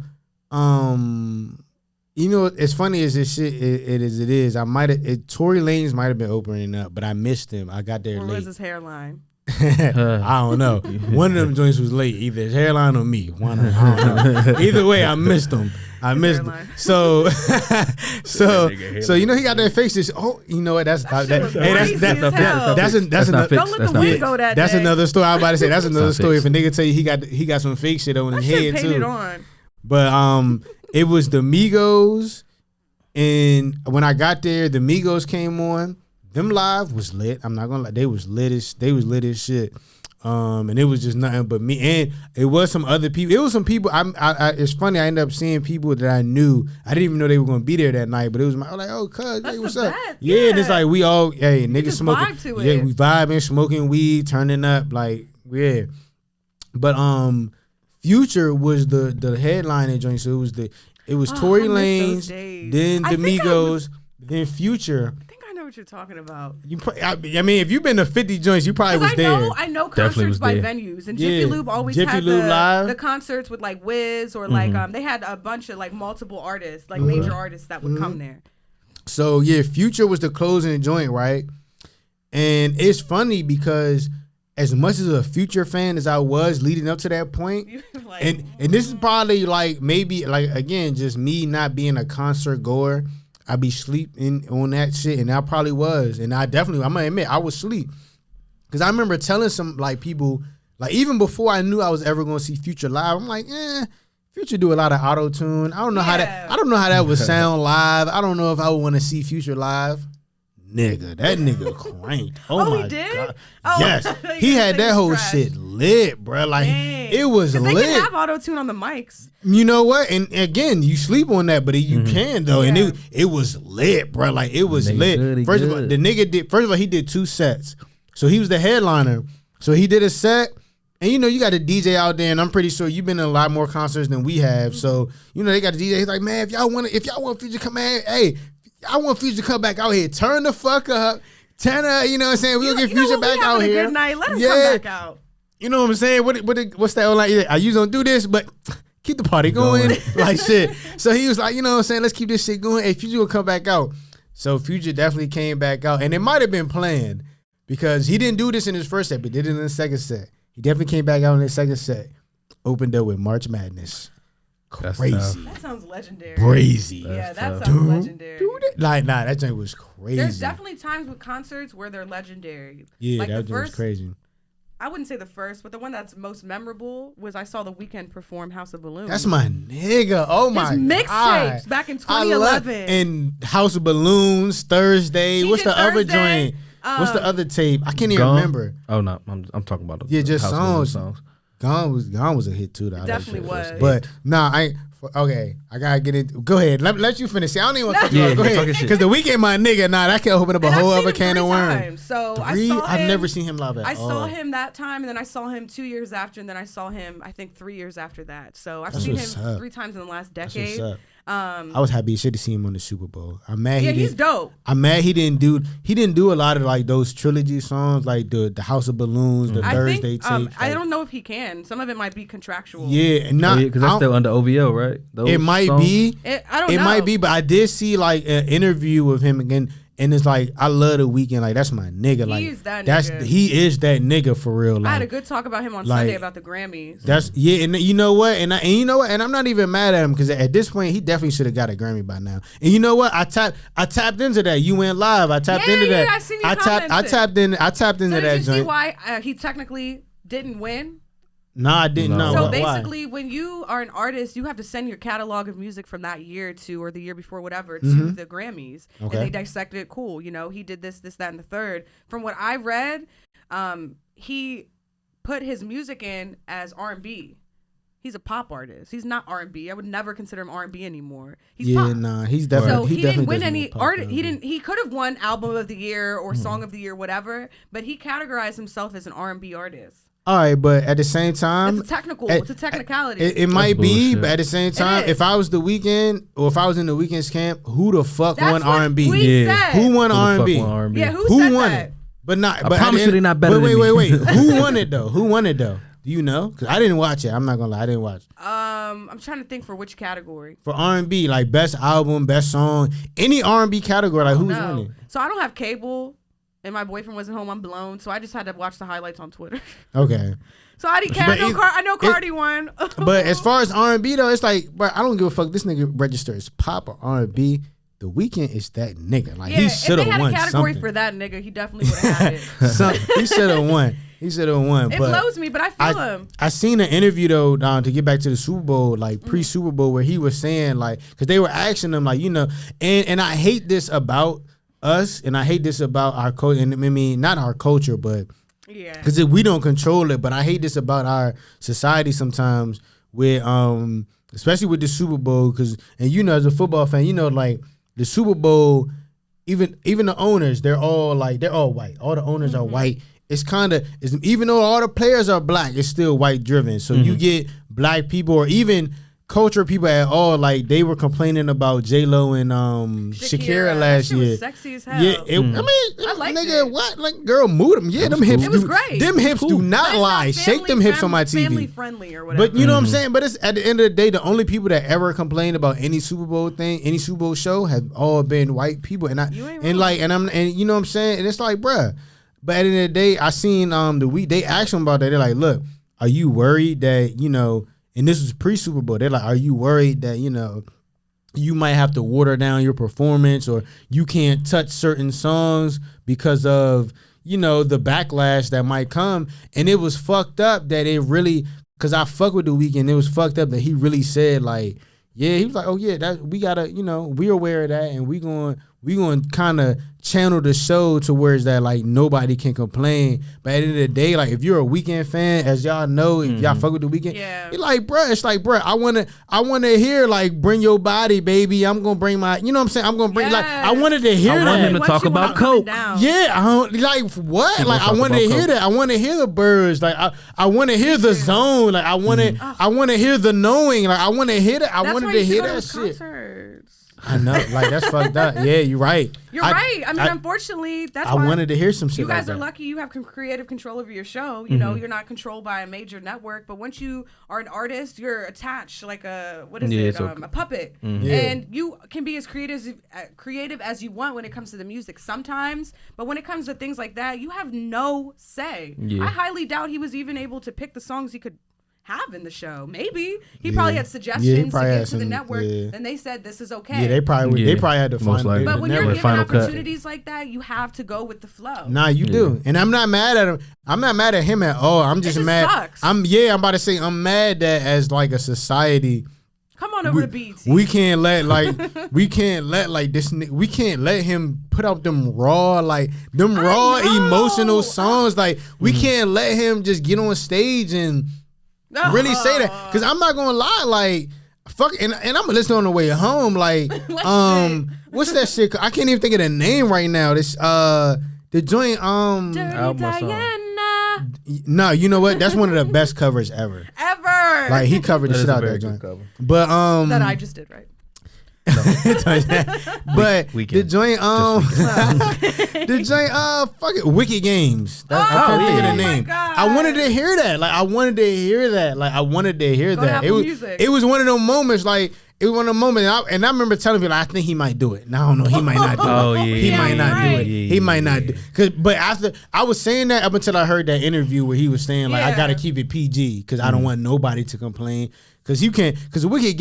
You know, it's funny as this shit it is. I might have Tory Lanez might have been opening up, but I missed him. I got there Where late. was his hairline? I don't know. One of them joints was late, either his hairline or me. One of them, I don't know. Either way, I missed him. I missed him. hairline. So you know he got that face. This you know what? That's That shit was crazy as hell. that's That's another. not fixed. Don't let That's the not wind fixed. go that That's day. another story. I was about to say that's another not story. If fixed. a nigga tell you he got some fake shit on That his shit head painted too. on. But it was the Migos, and when I got there, the Migos came on. Them live was lit. I'm not gonna lie, they was lit as shit. And it was just nothing but me, and it was some other people. It was some people. It's funny. I ended up seeing people that I knew. I didn't even know they were gonna be there that night. But it was I was like, oh, cuz, That's hey, what's the up? best, Yeah, and it's yeah. like we all, hey, niggas just smoking. vibe to Yeah, it. we vibing, smoking weed, turning up, like yeah. But Future was the headlining joint. So it was Tory I miss Lanez, those days. then I the think I Migos, was- then Future. I think I know what you're talking about. I mean, if you've been to 50 joints, you probably was Because there. I know Definitely concerts was by there. venues, and Yeah. Jiffy Lube always Jiffy had Lube Live. the concerts with like Wiz or like they had a bunch of like multiple artists, like major artists that would come there. So yeah, Future was the closing joint, right? And it's funny because as much as a Future fan as I was leading up to that point, Like, and this is probably like maybe like again just me not being a concert goer. I be sleeping on that shit, and I probably was, and I'm gonna admit I was asleep because I remember telling some like people like even before I knew I was ever gonna see Future live. I'm like, Future do a lot of auto tune. I don't know how that would sound live. I don't know if I would want to see Future live. Nigga, that nigga cranked. Oh my he did? god. Oh, Yes, you he had think that whole trash. shit lit, bro. Like Dang. it was 'Cause lit. They can have auto tune on the mics. You know what? And again, you sleep on that, but you can though. And Yeah. it was lit, bro. Like it was Nigga lit. good, he First of all, good. the nigga did. First of all, he did 2 sets. So he was the headliner. So he did a set, and you know you got a DJ out there, and I'm pretty sure you've been in a lot more concerts than we have. So you know they got a DJ. He's like, man, if y'all want Future to come in, hey, I want Future to come back out here. Turn the fuck up. Turn up. You know what I'm saying? We'll get Future back out a here. Good night. Let him come back out. You know what I'm saying? What's that? Like, I usually don't do this, but keep the party going. Like shit. So he was like, you know what I'm saying? Let's keep this shit going. Hey, Future will come back out. So Future definitely came back out. And it might have been planned because he didn't do this in his first set, but did it in the second set. He definitely came back out in the second set. Opened up with March Madness. That's Crazy. tough. That sounds legendary. Crazy. Yeah, That's that tough. sounds legendary. Like, nah, that joint was crazy. There's definitely times with concerts where they're legendary. Yeah, like that the joint was first, crazy. I wouldn't say the first, but the one that's most memorable was I saw The Weeknd perform House of Balloons. That's my nigga. Oh my His god. mixtapes back in I love 2011. and House of Balloons Thursday. He What's did the other Thursday, joint? What's the other tape? I can't even Gone? remember. Oh no, I'm talking about the Yeah, just House of Balloons songs. Gone was a hit too. Though. I like definitely that. was. But nah, I ain't. Okay, I gotta get it. Go ahead. Let you finish. I don't even want to cut you Yeah, off. Go talking ahead. shit. Because the Weeknd, my nigga, nah, that can open up a And whole I've seen other him can 3 of worms. times. So Three? I saw him. I've never seen him live at I all. saw him that time, and then I saw him 2 years after, and then I saw him I think 3 years after that. So I've That's seen what's him up. 3 times in the last That's decade. what's up. I was happy as shit to see him on the Super Bowl. I'm mad Yeah, he he's didn't. dope. I'm mad he didn't do a lot of like those trilogy songs like the House of Balloons, the I Thursday think tapes. I like- don't know if he can. Some of it might be contractual. Yeah, and not because that's still under OVO, right? Those it might songs? be. I don't know. It might be, but I did see like an interview with him again, and it's like I love The Weeknd. Like that's my nigga. Like is that that's nigga. he is that nigga for real. Like I had a good talk about him on like, Sunday about the Grammys. that's yeah, and you know what, and you know what, and I'm not even mad at him because at this point he definitely should have got a Grammy by now. And you know what, I tapped into that. You went live. I tapped Yeah, into yeah, that. I seen your I tapped comments. into So that did you see joint. why he technically didn't win? Nah, I didn't know. No. So Why? basically, when you are an artist, you have to send your catalog of music from that year to, or the year before, whatever, to the Grammys. Okay. And they dissect it. Cool. You know, he did this, that, and the third. From what I read, he put his music in as R&B. He's a pop artist. He's not R&B. I would never consider him R&B anymore. He's Yeah, pop. nah, he's So definitely. he didn't win does any more pop art. than He R&B. didn't. He could have won album of the year or song of the year, whatever. But he categorized himself as an R&B artist. All right, but at the same time, It's a technical. at- It's a technicality. It might be, bullshit. but at the same time, is. if I was The Weeknd or if I was in The Weeknd's camp, who the fuck That's won what R&B? we Yeah. said. Who won Who the fuck R&B? won R&B? Yeah, who Who said won that? it? But not. I but promise you they're not better wait, than wait, me. wait. Who won it though? Who won it though? Do you know? Because I didn't watch it. I'm not gonna lie, I didn't watch. I'm trying to think for which category. For R&B, like best album, best song, any R&B category, like who's No. winning? So I don't have cable, and my boyfriend wasn't home. I'm blown, so I just had to watch the highlights on Twitter. Okay. So I didn't care. But I know Cardi won. But as far as R&B though, it's like, bro, I don't give a fuck. This nigga registers pop or R&B. The Weeknd is that nigga. Like he should have won if they had a category something. for that nigga, he definitely would have had it. He should have won. He should have won. It but blows me, but I feel him. I seen an interview though, to get back to the Super Bowl, like pre-Super Bowl, where he was saying like, because they were asking him like, and I hate this about us, and I hate this about our culture, and I mean not our culture, but Yeah. because we don't control it. But I hate this about our society sometimes, with especially with the Super Bowl, and as a football fan, like the Super Bowl, even the owners, they're all white. All the owners are white. It's kind of, even though all the players are black, it's still white driven. So you get black people, or even culture people at all. Like they were complaining about J-Lo and Shakira last She year. was sexy as hell. Yeah, I liked nigga, it. what? Like, girl, move them. Yeah, them hips. It was great. Them hips do But not it's lie. Shake them hips on my TV. Family friendly or whatever. But you know what I'm saying? But it's at the end of the day, the only people that ever complained about any Super Bowl thing, any Super Bowl show, have all been white people. And You ain't and wrong. you know what I'm saying? And it's like, bruh. But at the end of the day, I seen they asked him about that. They're like, look, are you worried that, and this was pre-Super Bowl, they're like, are you worried that, you might have to water down your performance, or you can't touch certain songs because of, the backlash that might come? And it was fucked up that it really, because I fuck with The Weeknd, it was fucked up that he really said like, yeah, he was like, oh yeah, that we gotta, we're aware of that, and we going kind of channel the show to where it's that like nobody can complain. But at the end of the day, like if you're a Weeknd fan, as y'all know, if y'all fuck with The Weeknd, it's like, bruh, I wanna hear like bring your body, baby. I'm gonna bring my, you know what I'm saying? I'm gonna bring like I wanted to hear I that. want him to talk about coke. Yeah, I don't, like what? Like I want to hear that. I want to hear the birds. Like I want to hear the zone. Like I want to hear the knowing. Like I want to hear that. I wanted to hear that shit. Concerts. I know, like that's fucked up. Yeah, you're right. You're right. I mean, unfortunately, that's I why wanted to hear some shit. you guys like are that. lucky you have creative control over your show. You know, you're not controlled by a major network. But once you are an artist, you're attached like a a puppet, and you can be as creative as you want when it comes to the music sometimes. But when it comes to things like that, you have no say. Yeah. I highly doubt he was even able to pick the songs he could have in the show. Maybe he probably had suggestions to give to the network, and they said this is okay. Yeah, they probably had to Most find likely. But when you're given Final cut. opportunities like that, you have to go with the flow. Nah, you do, and I'm not mad at him. I'm not mad at him at all. I'm just mad. Sucks. I'm about to say I'm mad that as like a society, Come on over to BET. we can't let this. We can't let him put out them raw know. emotional songs. Like we can't let him just get on stage and really say that, because I'm not gonna lie, like fuck, and I'm gonna listen on the way home, like what's that shit? I can't even think of the name right now. This the joint Dirty Diana. no, you know what? That's one of the best covers ever. Like he covered the shit out of that joint. But that I just did right. but the joint the joint fuck it, Wicked Games. I can't think of the name. I wanted to hear that. Like I wanted to hear that. It was one of those moments. Like it was one of the moments, and I remember telling people, I think he might do it. Now I don't know, he might not do it. Oh yeah, He might not do it. Yeah, He might not do. But after I was saying that up until I heard that interview where he was saying like I gotta keep it PG because I don't want nobody to complain. Cause you can't, cause Wicked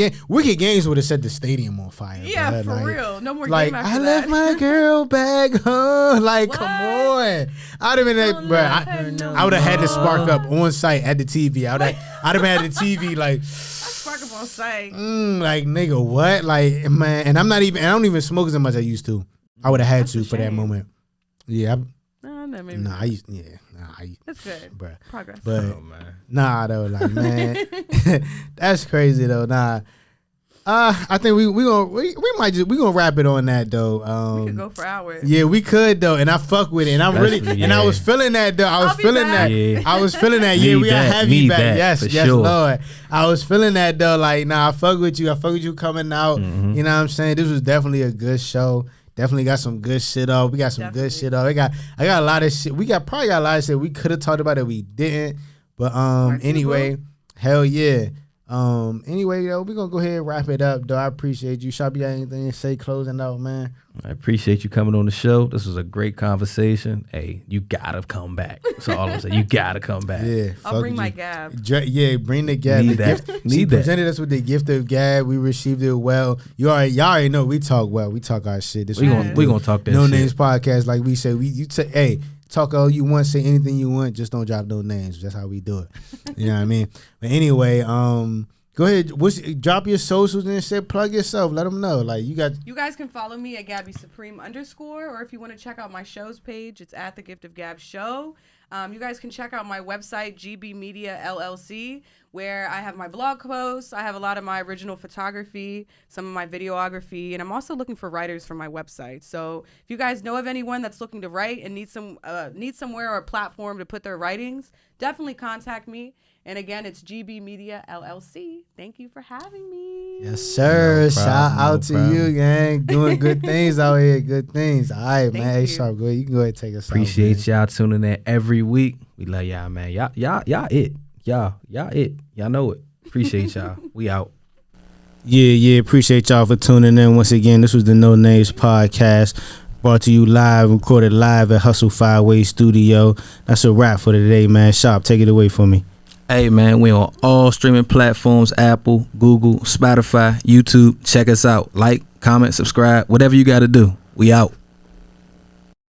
Games would have set the stadium on fire. Yeah, bro. for like, real. No more like game after I that. left my girl back home. Like, come on. I'd have been that, bro. I would have had to spark up on site at the TV. I'd have had the TV like. Spark up on site. Like nigga, what? Like man, and I don't even smoke as much as I used to. I would have had to for that moment. Yeah. That's good. Bruh. Progress. But man. nah though, like man, that's crazy though. Nah. I think we gonna wrap it on that though. We could go for hours. Yeah, we could though, and I fuck with it, and and I was feeling that though. I was feeling that. Yeah. I was feeling that. Yeah, we gotta have you back. Yes, sure. Lord. I was feeling that though. Like, nah, I fuck with you. I fuck with you coming out. Mm-hmm. You know what I'm saying? This was definitely a good show. Definitely got some good shit off. We got some good shit off. I got a lot of shit. Probably got a lot of shit we could have talked about that we didn't. But anyway, hell yeah. Anyway, though, we're gonna go ahead and wrap it up. Though I appreciate you. Shop, you got anything to say closing out, man? I appreciate you coming on the show. This was a great conversation. Hey, you gotta come back. That's all I'm saying. You gotta come back. Yeah, I'll bring my gab. Bring the gab. Need The that. gift, Need she that. presented us with the gift of gab. We received it well. Y'all already know we talk well. We talk our shit. This We is gonna what we do. gonna talk that No shit. Names podcast. Like we say, hey, talk all you want, say anything you want, just don't drop no names. That's how we do it. You know what I mean? But anyway, go ahead. Drop your socials and shit. Plug yourself. Let them know. Like you guys can follow me at Gabby Supreme _, or if you want to check out my shows page, it's at The Gift of Gab Show. You guys can check out my website, GB Media LLC, where I have my blog posts. I have a lot of my original photography, some of my videography, and I'm also looking for writers for my website. So if you guys know of anyone that's looking to write and needs somewhere or a platform to put their writings, definitely contact me. And again, it's GB Media LLC. Thank you for having me. Yes, sir. No Shout problem, out no to problem. you, gang. Doing good things out here. Good things. All right, man. Hey, you. Sharp, go ahead. You can go ahead and take us out. Appreciate y'all tuning in every week. We love y'all, man. Y'all it. Y'all it. Y'all know it. Appreciate y'all. We out. Yeah. Appreciate y'all for tuning in once again. This was the No Names podcast. Brought to you live, recorded live at Hustle 5 Way Studio. That's a wrap for today, man. Sharp, take it away for me. Hey, man, we on all streaming platforms, Apple, Google, Spotify, YouTube. Check us out. Like, comment, subscribe, whatever you got to do. We out.